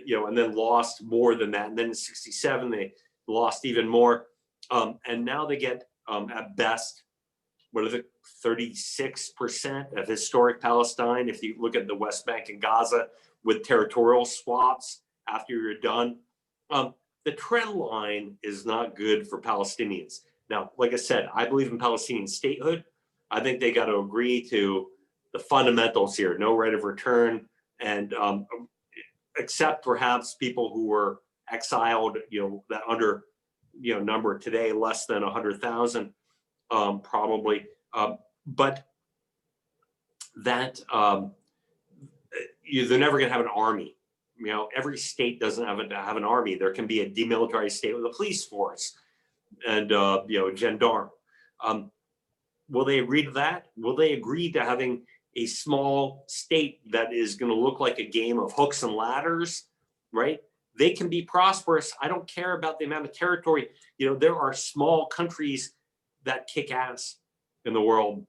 then lost more than that. And then in 67, they lost even more. And now they get, at best, 36% of historic Palestine. If you look at the West Bank and Gaza with territorial swaps after you're done, the trend line is not good for Palestinians. Now, like I said, I believe in Palestinian statehood. I think they got to agree to the fundamentals here, no right of return, and accept perhaps people who were exiled, that under, number today, less than 100,000, probably. But that they're never going to have an army. Every state doesn't have an army. There can be a demilitarized state with a police force and gendarme. Will they agree to that? Will they agree to having a small state that is going to look like a game of hooks and ladders, right? They can be prosperous. I don't care about the amount of territory. There are small countries that kick ass in the world.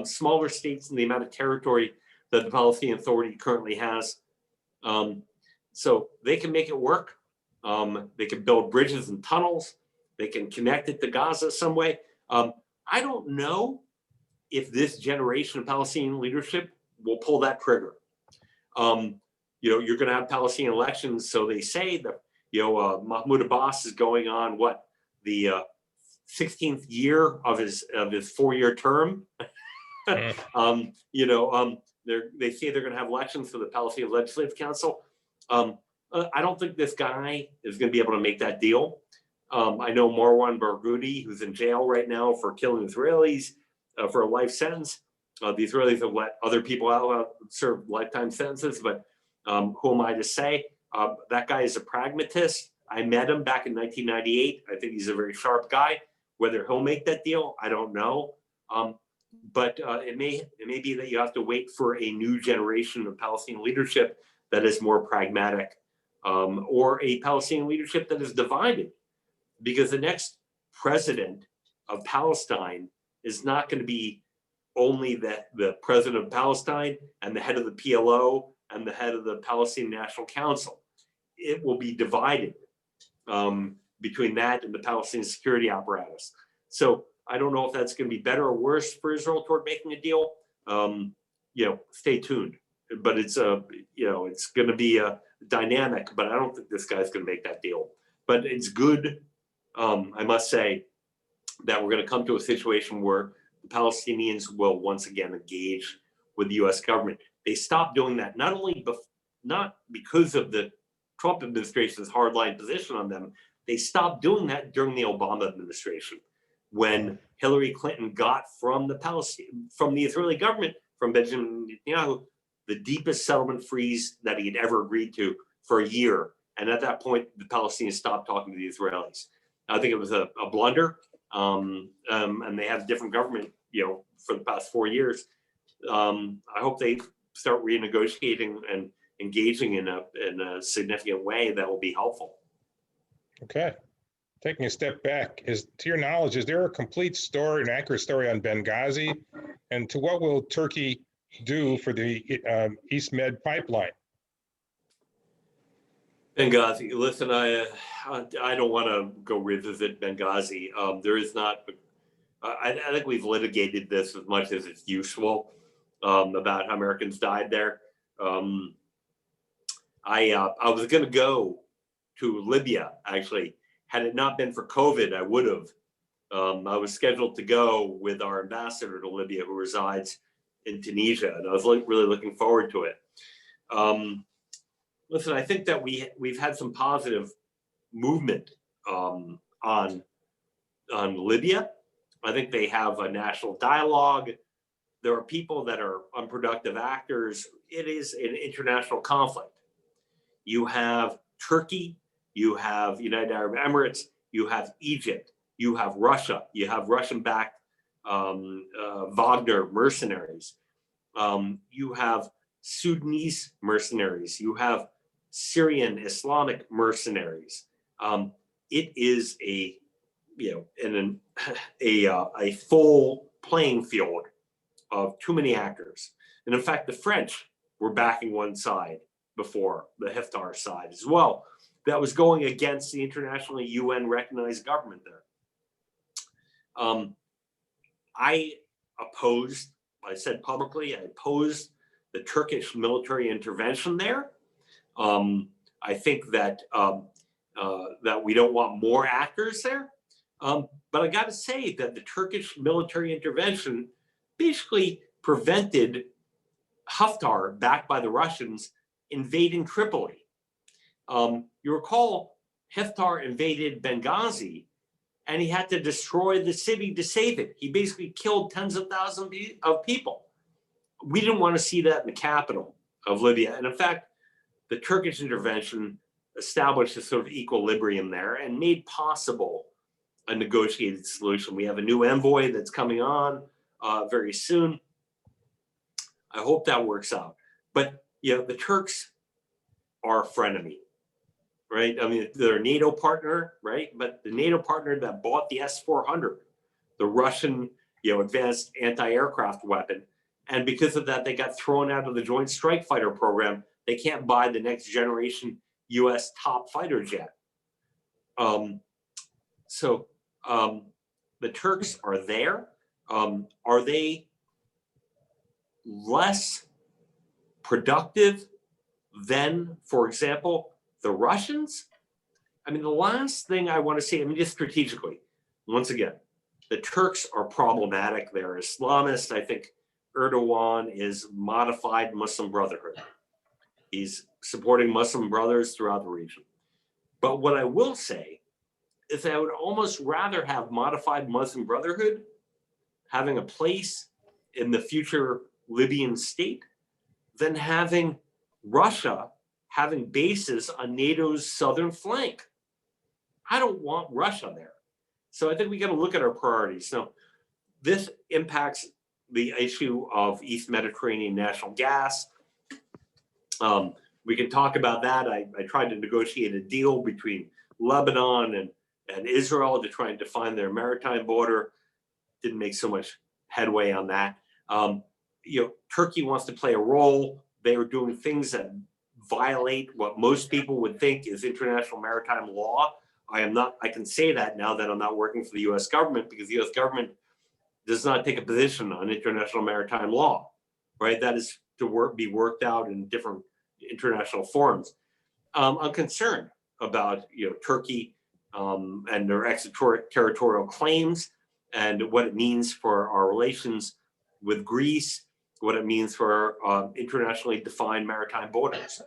Smaller states in the amount of territory that the Palestinian Authority currently has. So they can make it work. They can build bridges and tunnels. They can connect it to Gaza some way. I don't know if this generation of Palestinian leadership will pull that trigger. You're going to have Palestinian elections, so they say that Mahmoud Abbas is going on the 16th year of his 4-year term. They say they're going to have elections for the Palestinian Legislative Council. I don't think this guy is going to be able to make that deal. I know Marwan Barghouti, who's in jail right now for killing Israelis for a life sentence. The Israelis have let other people out serve lifetime sentences, but who am I to say? That guy is a pragmatist. I met him back in 1998. I think he's a very sharp guy. Whether he'll make that deal, I don't know. But it may be that you have to wait for a new generation of Palestinian leadership that is more pragmatic, or a Palestinian leadership that is divided, because the next president of Palestine is not going to be only the president of Palestine and the head of the PLO and the head of the Palestinian National Council. It will be divided between that and the Palestinian security apparatus. So I don't know if that's going to be better or worse for Israel toward making a deal. Stay tuned. But it's it's going to be a dynamic. But I don't think this guy's going to make that deal. But it's good, I must say, that we're going to come to a situation where the Palestinians will once again engage with the U.S. government. They stopped doing that not because of the Trump administration's hardline position on them. They stopped doing that during the Obama administration, when Hillary Clinton got from the Israeli government, from Benjamin Netanyahu, the deepest settlement freeze that he had ever agreed to for a year. And at that point, the Palestinians stopped talking to the Israelis. I think it was a blunder, and they have a different government, for the past 4 years. I hope they start renegotiating and engaging in a significant way that will be helpful. Okay. Taking a step back, to your knowledge, is there a complete story, an accurate story on Benghazi? And to what will Turkey do for the EastMed pipeline? Benghazi, listen, I don't want to go revisit Benghazi. There is not, I think we've litigated this as much as it's useful about how Americans died there. I was going to go to Libya, actually. Had it not been for COVID, I would have. I was scheduled to go with our ambassador to Libya, who resides in Tunisia, and I was really looking forward to it. Listen, I think that we've had some positive movement on Libya. I think they have a national dialogue. There are people that are unproductive actors. It is an international conflict. You have Turkey, you have United Arab Emirates, you have Egypt, you have Russia, you have Russian-backed Wagner mercenaries. You have Sudanese mercenaries. You have Syrian Islamic mercenaries. It is a full playing field of too many actors. And in fact, the French were backing one side before, the Haftar side as well, that was going against the internationally UN recognized government there. I said publicly, I opposed the Turkish military intervention there. I think that that we don't want more actors there. But I got to say that the Turkish military intervention basically prevented Haftar, backed by the Russians, invading Tripoli. You recall Haftar invaded Benghazi, and he had to destroy the city to save it. He basically killed tens of thousands of people. We didn't want to see that in the capital of Libya. And in fact, the Turkish intervention established a sort of equilibrium there and made possible a negotiated solution. We have a new envoy that's coming on very soon. I hope that works out. But the Turks are a frenemy, right? I mean, they're a NATO partner, right? But the NATO partner that bought the S-400, the Russian, advanced anti-aircraft weapon, and because of that, they got thrown out of the Joint Strike Fighter program. They can't buy the next generation U.S. top fighter jet. So the Turks are there. Are they less productive than, for example, the Russians? I mean, the last thing I want to say, just strategically, once again, the Turks are problematic. They're Islamist. I think Erdogan is modified Muslim Brotherhood. He's supporting Muslim brothers throughout the region. But what I will say is that I would almost rather have modified Muslim Brotherhood having a place in the future Libyan state than having Russia having bases on NATO's southern flank. I don't want Russia there. So I think we got to look at our priorities. Now, this impacts the issue of East Mediterranean natural gas. We can talk about that. I tried to negotiate a deal between Lebanon and Israel to try and define their maritime border. Didn't make so much headway on that. Turkey wants to play a role. They are doing things that violate what most people would think is international maritime law. I can say that now that I'm not working for the US government, because the US government does not take a position on international maritime law, right? That is to be worked out in different international forums. I'm concerned about Turkey and their extraterritorial claims and what it means for our relations with Greece, what it means for internationally defined maritime borders.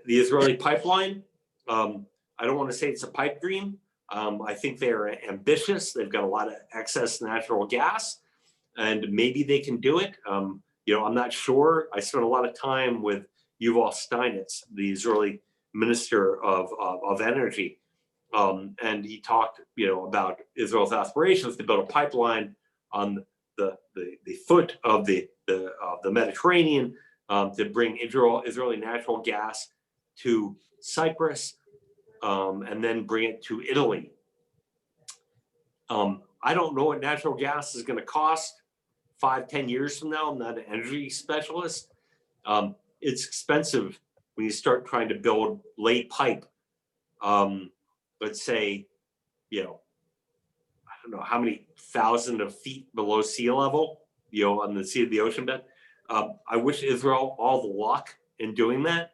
The Israeli pipeline, I don't want to say it's a pipe dream. I think they're ambitious. They've got a lot of excess natural gas, and maybe they can do it. I'm not sure. I spent a lot of time with Yuval Steinitz, the Israeli Minister of Energy, and he talked, about Israel's aspirations to build a pipeline on the foot of the Mediterranean to bring Israeli natural gas to Cyprus, and then bring it to Italy. I don't know what natural gas is going to cost 5-10 years from now. I'm not an energy specialist. It's expensive when you start trying to lay pipe. Let's say, I don't know how many thousands of feet below sea level, on the sea of the ocean bed. I wish Israel all the luck in doing that.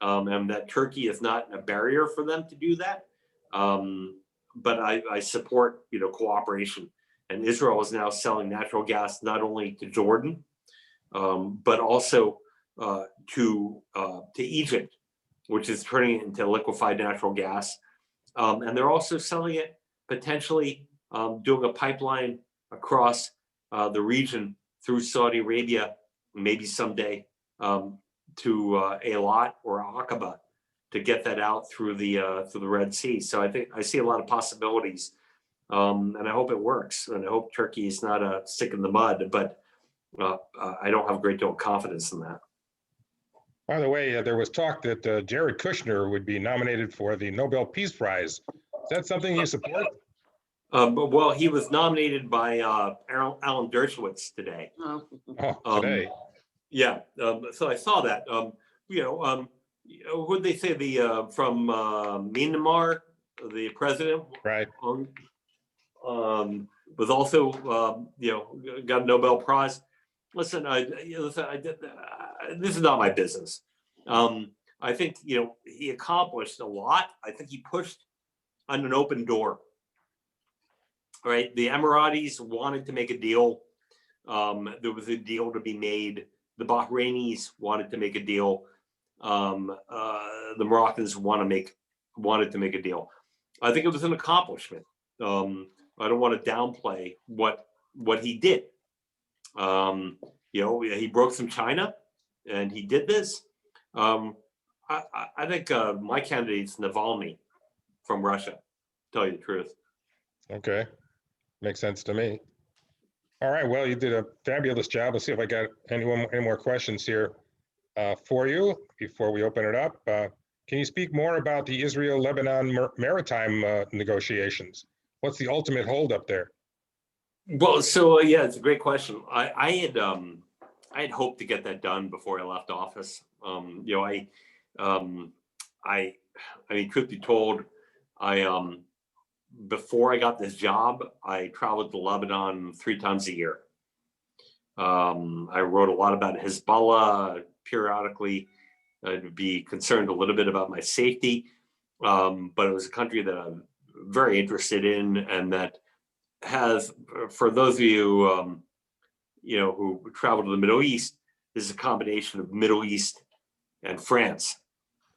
And that Turkey is not a barrier for them to do that. But I support, cooperation. And Israel is now selling natural gas not only to Jordan, but also to Egypt, which is turning it into liquefied natural gas. And they're also selling it, potentially doing a pipeline across the region through Saudi Arabia, maybe someday, to Eilat or Aqaba, to get that out through the Red Sea. So I think I see a lot of possibilities, and I hope it works. And I hope Turkey is not a stick in the mud, but I don't have a great deal of confidence in that. By the way, there was talk that Jared Kushner would be nominated for the Nobel Peace Prize. Is that something you support? Well, he was nominated by Alan Dershowitz today. Oh, today. Yeah, so I saw that. Who'd they say from Myanmar, the president, right? Was also got a Nobel Prize. Listen, this is not my business. I think he accomplished a lot. I think he pushed on an open door. Right, the Emiratis wanted to make a deal. There was a deal to be made. The Bahrainis wanted to make a deal. The Moroccans wanted to make a deal. I think it was an accomplishment. I don't want to downplay what he did. He broke some China, and he did this. I think my candidate's Navalny from Russia, to tell you the truth. Okay, makes sense to me. All right, well, you did a fabulous job. Let's see if I got any more questions here for you before we open it up. Can you speak more about the Israel-Lebanon maritime negotiations? What's the ultimate holdup there? Well, so yeah, it's a great question. I had hoped to get that done before I left office. I mean, truth be told, before I got this job, I traveled to Lebanon 3 times a year. I wrote a lot about Hezbollah periodically. I'd be concerned a little bit about my safety, but it was a country that I'm very interested in, and that has, for those of you, who travel to the Middle East, this is a combination of Middle East and France,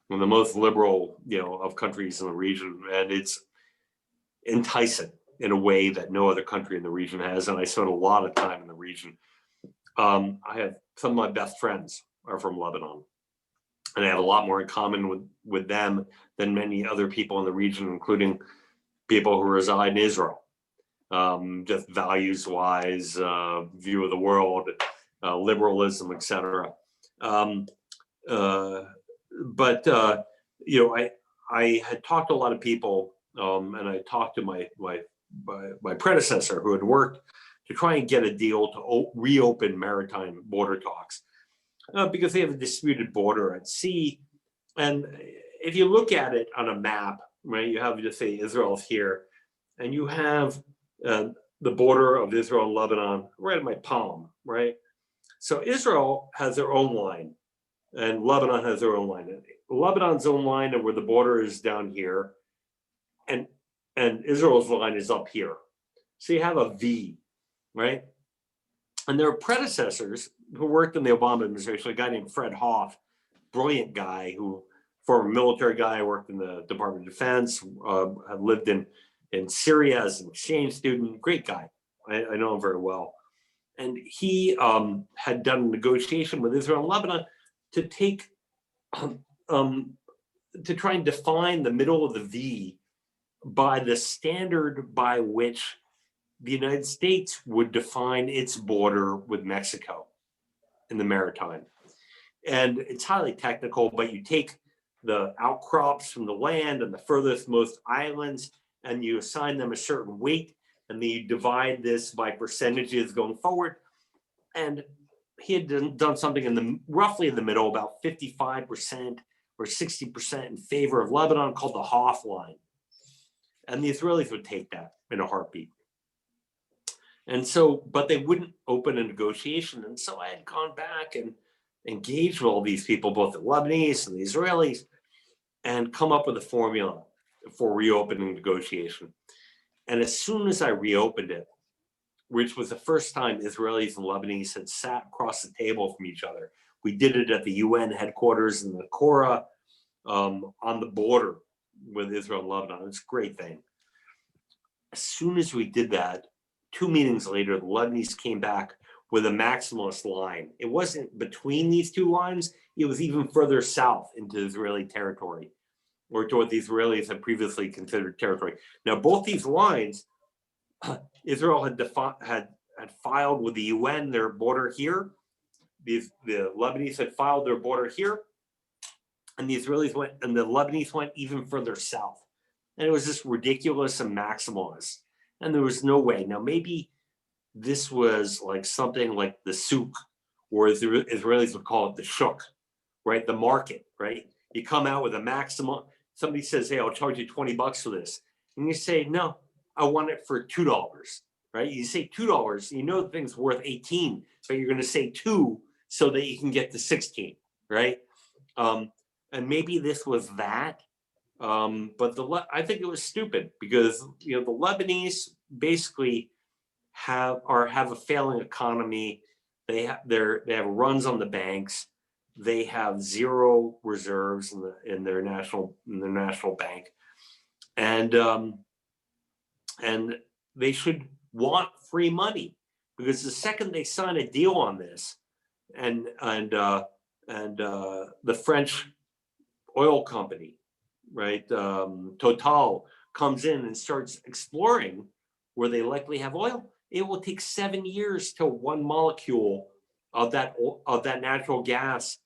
one of the most liberal, of countries in the region, and it's enticing in a way that no other country in the region has. And I spent a lot of time in the region. I have some of my best friends are from Lebanon, and I have a lot more in common with them than many other people in the region, including people who reside in Israel. Just values-wise, view of the world, liberalism, etc. I had talked to a lot of people, and I talked to my predecessor who had worked to try and get a deal to reopen maritime border talks, because they have a disputed border at sea. And if you look at it on a map, right, you have, just say Israel's here, and you have the border of Israel and Lebanon right in my palm, right? So Israel has their own line, and Lebanon has their own line. Lebanon's own line, and where the border is down here, and Israel's line is up here. So you have a V, right? And their predecessors who worked in the Obama administration, a guy named Fred Hoff, brilliant guy, who former military guy, worked in the Department of Defense, had lived in Syria as an exchange student, great guy. I know him very well. And he had done a negotiation with Israel and Lebanon to take, to try and define the middle of the V by the standard by which the United States would define its border with Mexico in the maritime. And it's highly technical, but you take the outcrops from the land and the furthest most islands, and you assign them a certain weight, and then you divide this by percentages going forward. And he had done something roughly in the middle, about 55% or 60% in favor of Lebanon, called the Hoff line. And the Israelis would take that in a heartbeat. And so, but they wouldn't open a negotiation. And so I had gone back and engaged with all these people, both the Lebanese and the Israelis, and come up with a formula for reopening negotiation. And as soon as I reopened it, which was the first time Israelis and Lebanese had sat across the table from each other, we did it at the UN headquarters in the Cora, on the border with Israel and Lebanon. It's a great thing. As soon as we did that, 2 meetings later, the Lebanese came back with a maximalist line. It wasn't between these two lines, it was even further south into Israeli territory, or to what the Israelis had previously considered territory. Now, both these lines, Israel had filed with the UN their border here. The Lebanese had filed their border here, and the Israelis went, and the Lebanese went even further south. And it was just ridiculous and maximalist. And there was no way. Now, maybe this was like something like the souk, or as the Israelis would call it, the shuk, right? The market, right? You come out with a maximum. Somebody says, hey, I'll charge you $20 for this. And you say, no, I want it for $2, right? You say $2, you know the thing's worth 18, but you're going to say 2 so that you can get to 16, right? And maybe this was that. But I think it was stupid because the Lebanese basically have a failing economy. They have runs on the banks. They have zero reserves in their national bank, and they should want free money, because the second they sign a deal on this, and the French oil company, right, Total, comes in and starts exploring where they likely have oil, it will take 7 years till one molecule of that natural gas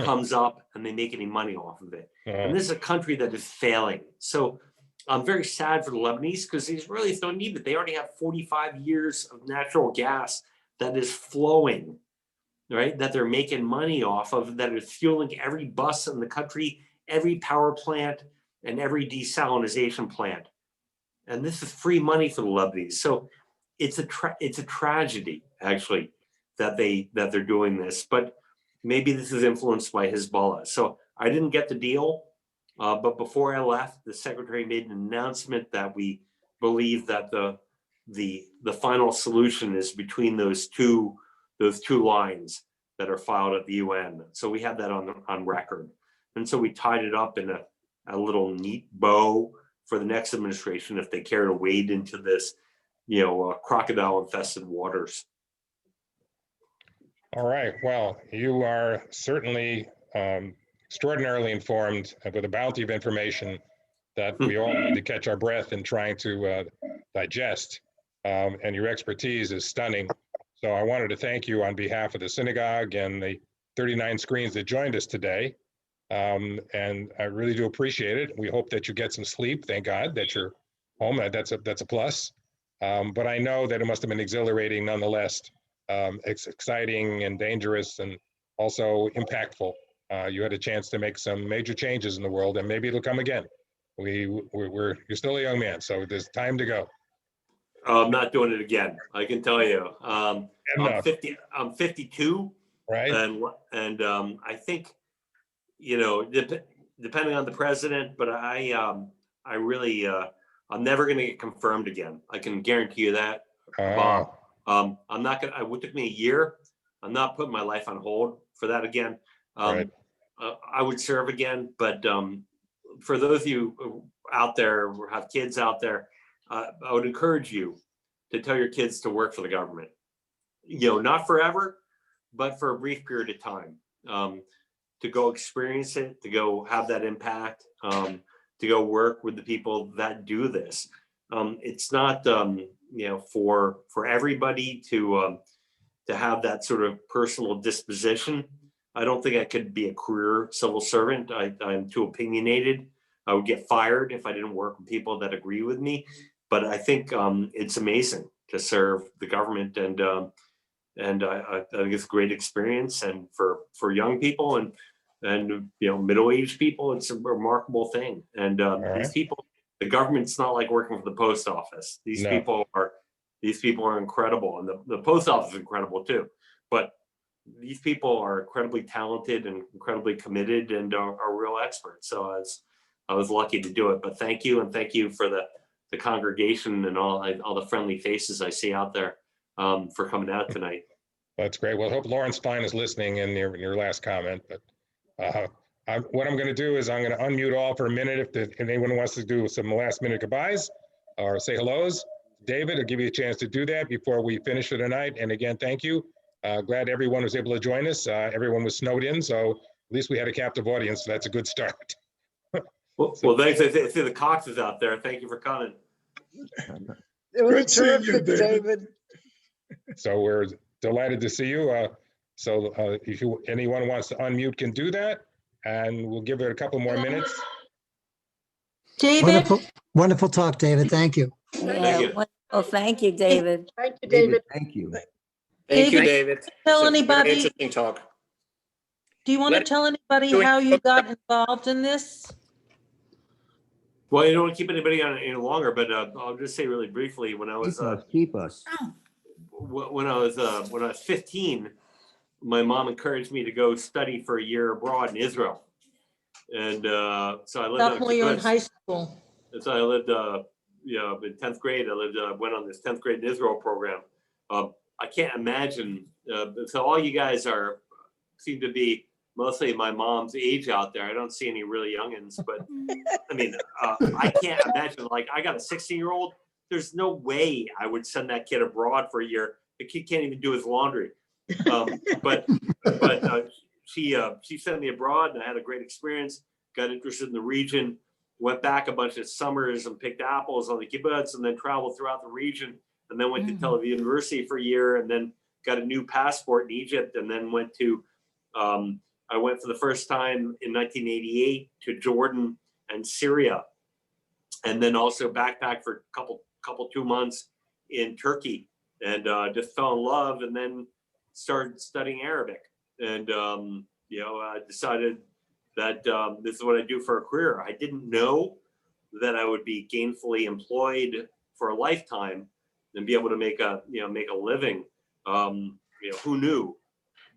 comes up and they make any money off of it. And this is a country that is failing. So I'm very sad for the Lebanese, because the Israelis don't need it. They already have 45 years of natural gas that is flowing, right? That they're making money off of, that is fueling every bus in the country, every power plant, and every desalinization plant. And this is free money for the Lebanese. So it's a tragedy, actually, that they're doing this. But maybe this is influenced by Hezbollah. So I didn't get the deal, But before I left, the secretary made an announcement that we believe that the final solution is between those two lines that are filed at the UN. So we have that on record. And so we tied it up in a little neat bow for the next administration if they care to wade into this, crocodile infested waters. All right. Well, you are certainly extraordinarily informed with a bounty of information that we all need to catch our breath in trying to digest. And your expertise is stunning. So I wanted to thank you on behalf of the synagogue and the 39 screens that joined us today. And I really do appreciate it. We hope that you get some sleep. Thank God that you're home. That's a plus. But I know that it must have been exhilarating nonetheless. It's exciting and dangerous and also impactful. You had a chance to make some major changes in the world, and maybe it'll come again. You're still a young man, so there's time to go. I'm not doing it again. I can tell you. I'm 52, right? And I think, depending on the president, but I really, I'm never going to get confirmed again. I can guarantee you that, Bob. I'm not going to, it took me a year. I'm not putting my life on hold for that again. Right. I would serve again, but for those of you out there who have kids out there, I would encourage you to tell your kids to work for the government. Not forever, but for a brief period of time, to go experience it, to go have that impact, to go work with the people that do this. It's not, for everybody to have that sort of personal disposition. I don't think I could be a career civil servant. I'm too opinionated. I would get fired if I didn't work with people that agree with me. But I think it's amazing to serve the government, and I think it's a great experience. And for young people and middle-aged people, it's a remarkable thing. And these people, the government's not like working for the post office. These people are incredible, and the post office is incredible too. But these people are incredibly talented and incredibly committed and are real experts. So I was lucky to do it. But thank you, and thank you for the congregation and all the friendly faces I see out there for coming out tonight. That's great. Well, I hope Lawrence Fine is listening in your last comment. But what I'm going to do is I'm going to unmute all for a minute if anyone wants to do some last minute goodbyes or say hellos. David, I'll give you a chance to do that before we finish for tonight. And again, thank you. Glad everyone was able to join us. Everyone was snowed in, so at least we had a captive audience. So that's a good start. Well, thanks. I see the Coxes out there. Thank you for coming. It was terrific, David. So we're delighted to see you. So if anyone wants to unmute can do that, and we'll give it a couple more minutes. David? Wonderful talk, David. Thank you. Thank you. Well, thank you, David. Thank you, David. Thank you. Thank you, David. Tell It's a very anybody, interesting talk. do you want to tell anybody how you got involved in this? Well, I don't want to keep anybody on any longer, but I'll just say really briefly, when I was Keep us. when I was 15, my mom encouraged me to go study for a year abroad in Israel, and so I lived. Not when you're in high school. So I lived, in 10th grade. I went on this 10th grade in Israel program. I can't imagine. So all you guys seem to be mostly my mom's age out there. I don't see any really youngins, but I mean, I can't imagine. Like, I got a 16-year-old. There's no way I would send that kid abroad for a year. The kid can't even do his laundry. But she sent me abroad, and I had a great experience. Got interested in the region. Went back a bunch of summers and picked apples on the kibbutz, and then traveled throughout the region. And then went to Tel Aviv University for a year, and then got a new passport in Egypt, and then went to. I went for the first time in 1988 to Jordan and Syria, and then also backpacked for a 2 months in Turkey, and just fell in love, and then started studying Arabic, and I decided that this is what I do for a career. I didn't know that I would be gainfully employed for a lifetime and be able to make a living. Who knew?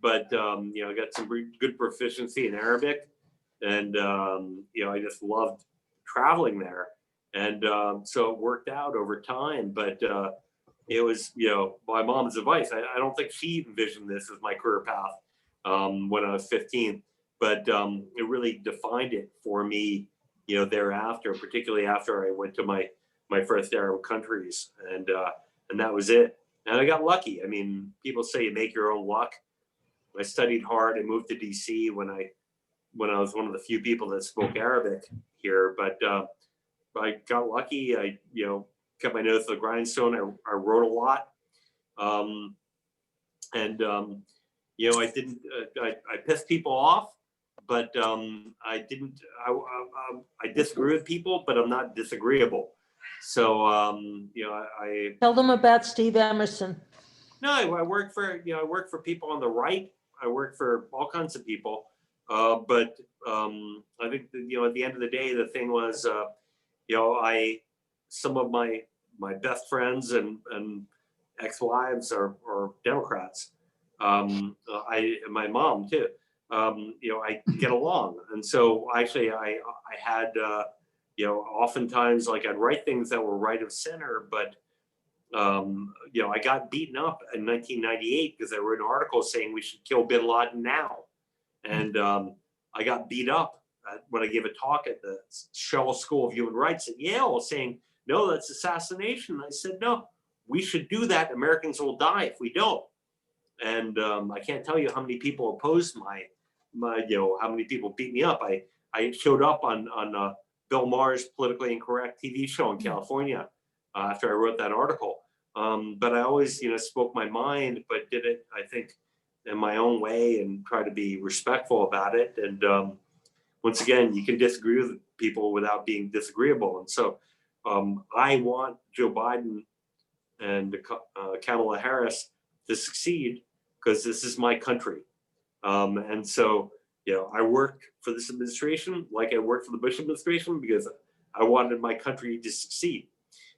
But I got some good proficiency in Arabic, And, I just loved traveling there. And so it worked out over time. But it was, my mom's advice. I don't think she envisioned this as my career path when I was 15, but it really defined it for me, thereafter, particularly after I went to my first Arab countries, and that was it. And I got lucky. I mean, people say you make your own luck. I studied hard. I moved to DC when I was one of the few people that spoke Arabic here, but I got lucky. I, kept my nose to the grindstone. I wrote a lot. I didn't, I pissed people off, but I didn't, I disagree with people, but I'm not disagreeable. So, I Tell them about Steve Emerson. no, I work for, I work for people on the right. I work for all kinds of people. But I think that, at the end of the day, the thing was, some of my best friends and ex-wives are Democrats. My mom too. I get along, and so actually I had oftentimes, like, I'd write things that were right of center, but I got beaten up in 1998 because I wrote an article saying we should kill bin Laden now, and I got beat up when I gave a talk at the Shell School of Human Rights at Yale, saying, no, that's assassination. I said, no, we should do that. Americans will die if we don't. And I can't tell you how many people opposed my how many people beat me up. I showed up on Bill Maher's politically incorrect TV show in California after I wrote that article. But I always, spoke my mind, but did it, I think, in my own way and try to be respectful about it. And once again, you can disagree with people without being disagreeable. And so I want Joe Biden and Kamala Harris to succeed because this is my country. And so, I work for this administration like I worked for the Bush administration because I wanted my country to succeed.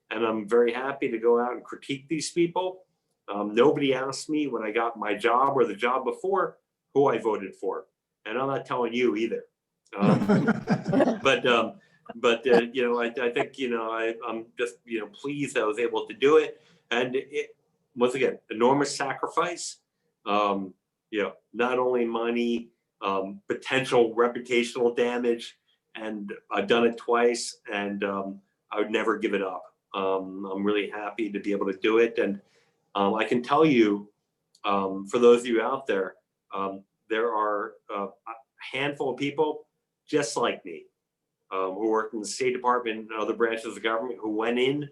And I'm very happy to go out and critique these people. Nobody asked me when I got my job or the job before who I voted for. And I'm not telling you either. But I think, I'm just, pleased I was able to do it. And it, once again, enormous sacrifice. Not only money, potential reputational damage, and I've done it twice, and I would never give it up. I'm really happy to be able to do it. And I can tell you, for those of you out there, there are a handful of people just like me who work in the State Department and other branches of the government who went in,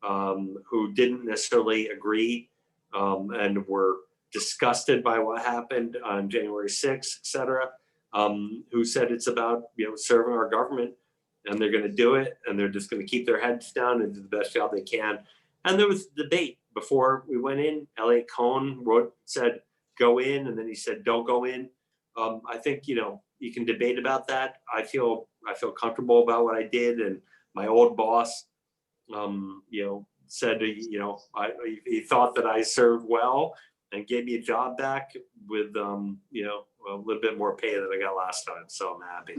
who didn't necessarily agree and were disgusted by what happened on January 6th, et cetera, who said it's about serving our government, and they're going to do it, and they're just going to keep their heads down and do the best job they can. And there was debate before we went in. Elliot Cohen said go in, and then he said don't go in. I think you can debate about that. I feel comfortable about what I did, and my old boss, said he thought that I served well and gave me a job back with a little bit more pay than I got last time. So I'm happy.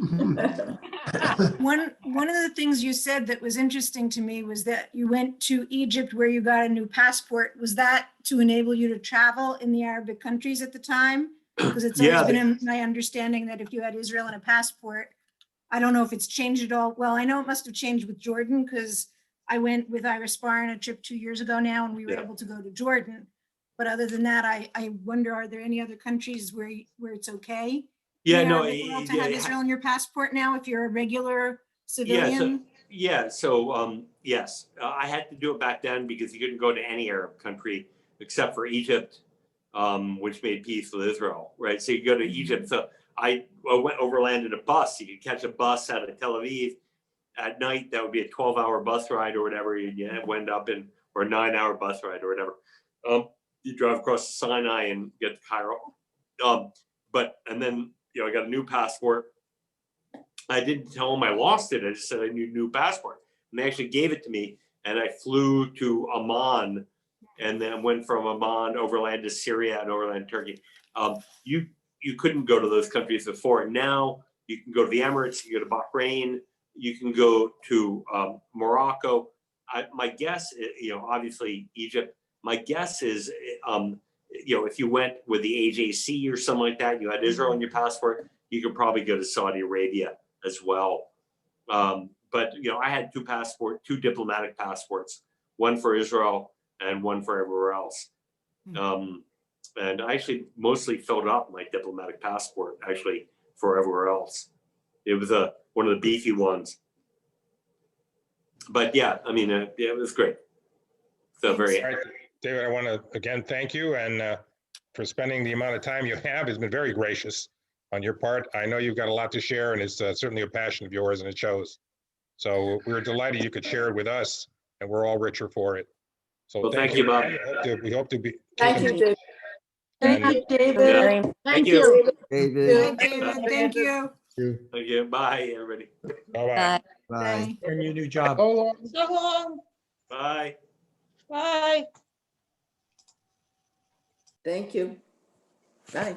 One of the things you said that was interesting to me was that you went to Egypt where you got a new passport. Was that to enable you to travel in the Arabic countries at the time? Because it's always been my understanding that if you had Israel and a passport, I don't know if it's changed at all. Well, I know it must have changed with Jordan because I went with Ira Spar on a trip 2 years ago now, and we were able to go to Jordan. But other than that, I wonder, are there any other countries where it's okay? To have Israel in your passport now if you're a regular civilian? Yes, I had to do it back then because you couldn't go to any Arab country except for Egypt, which made peace with Israel, right? So you go to Egypt. So I went overland in a bus. You could catch a bus out of Tel Aviv at night. That would be a 12-hour bus ride or whatever. You end up in, or a 9-hour bus ride or whatever. You drive across the Sinai and get to Cairo. And then, I got a new passport. I didn't tell them I lost it. I just said I need a new passport. And they actually gave it to me. And I flew to Amman and then went from Amman overland to Syria and overland to Turkey. You couldn't go to those countries before. Now You can go to the Emirates, you can go to Bahrain, you can go to Morocco. My guess, obviously Egypt. My guess is, if you went with the AJC or something like that, you had Israel on your passport, you could probably go to Saudi Arabia as well. But I had two diplomatic passports, one for Israel and one for everywhere else. And I actually mostly filled up my diplomatic passport actually for everywhere else. It was one of the beefy ones. But yeah, I mean, it was great. So very. All right, David, I want to again thank you and for spending the amount of time you have. It's been very gracious on your part. I know you've got a lot to share, and it's certainly a passion of yours, and it shows. So we're delighted you could share it with us, and we're all richer for it. So Well, thank you, Bob. We hope to be. Thank you, David. Thank And- you, David. Very- Thank you. David, thank you. Thank you. Bye, everybody. Bye-bye. Bye. Bye. On your new job. So long. Bye. Bye. Thank you. Bye.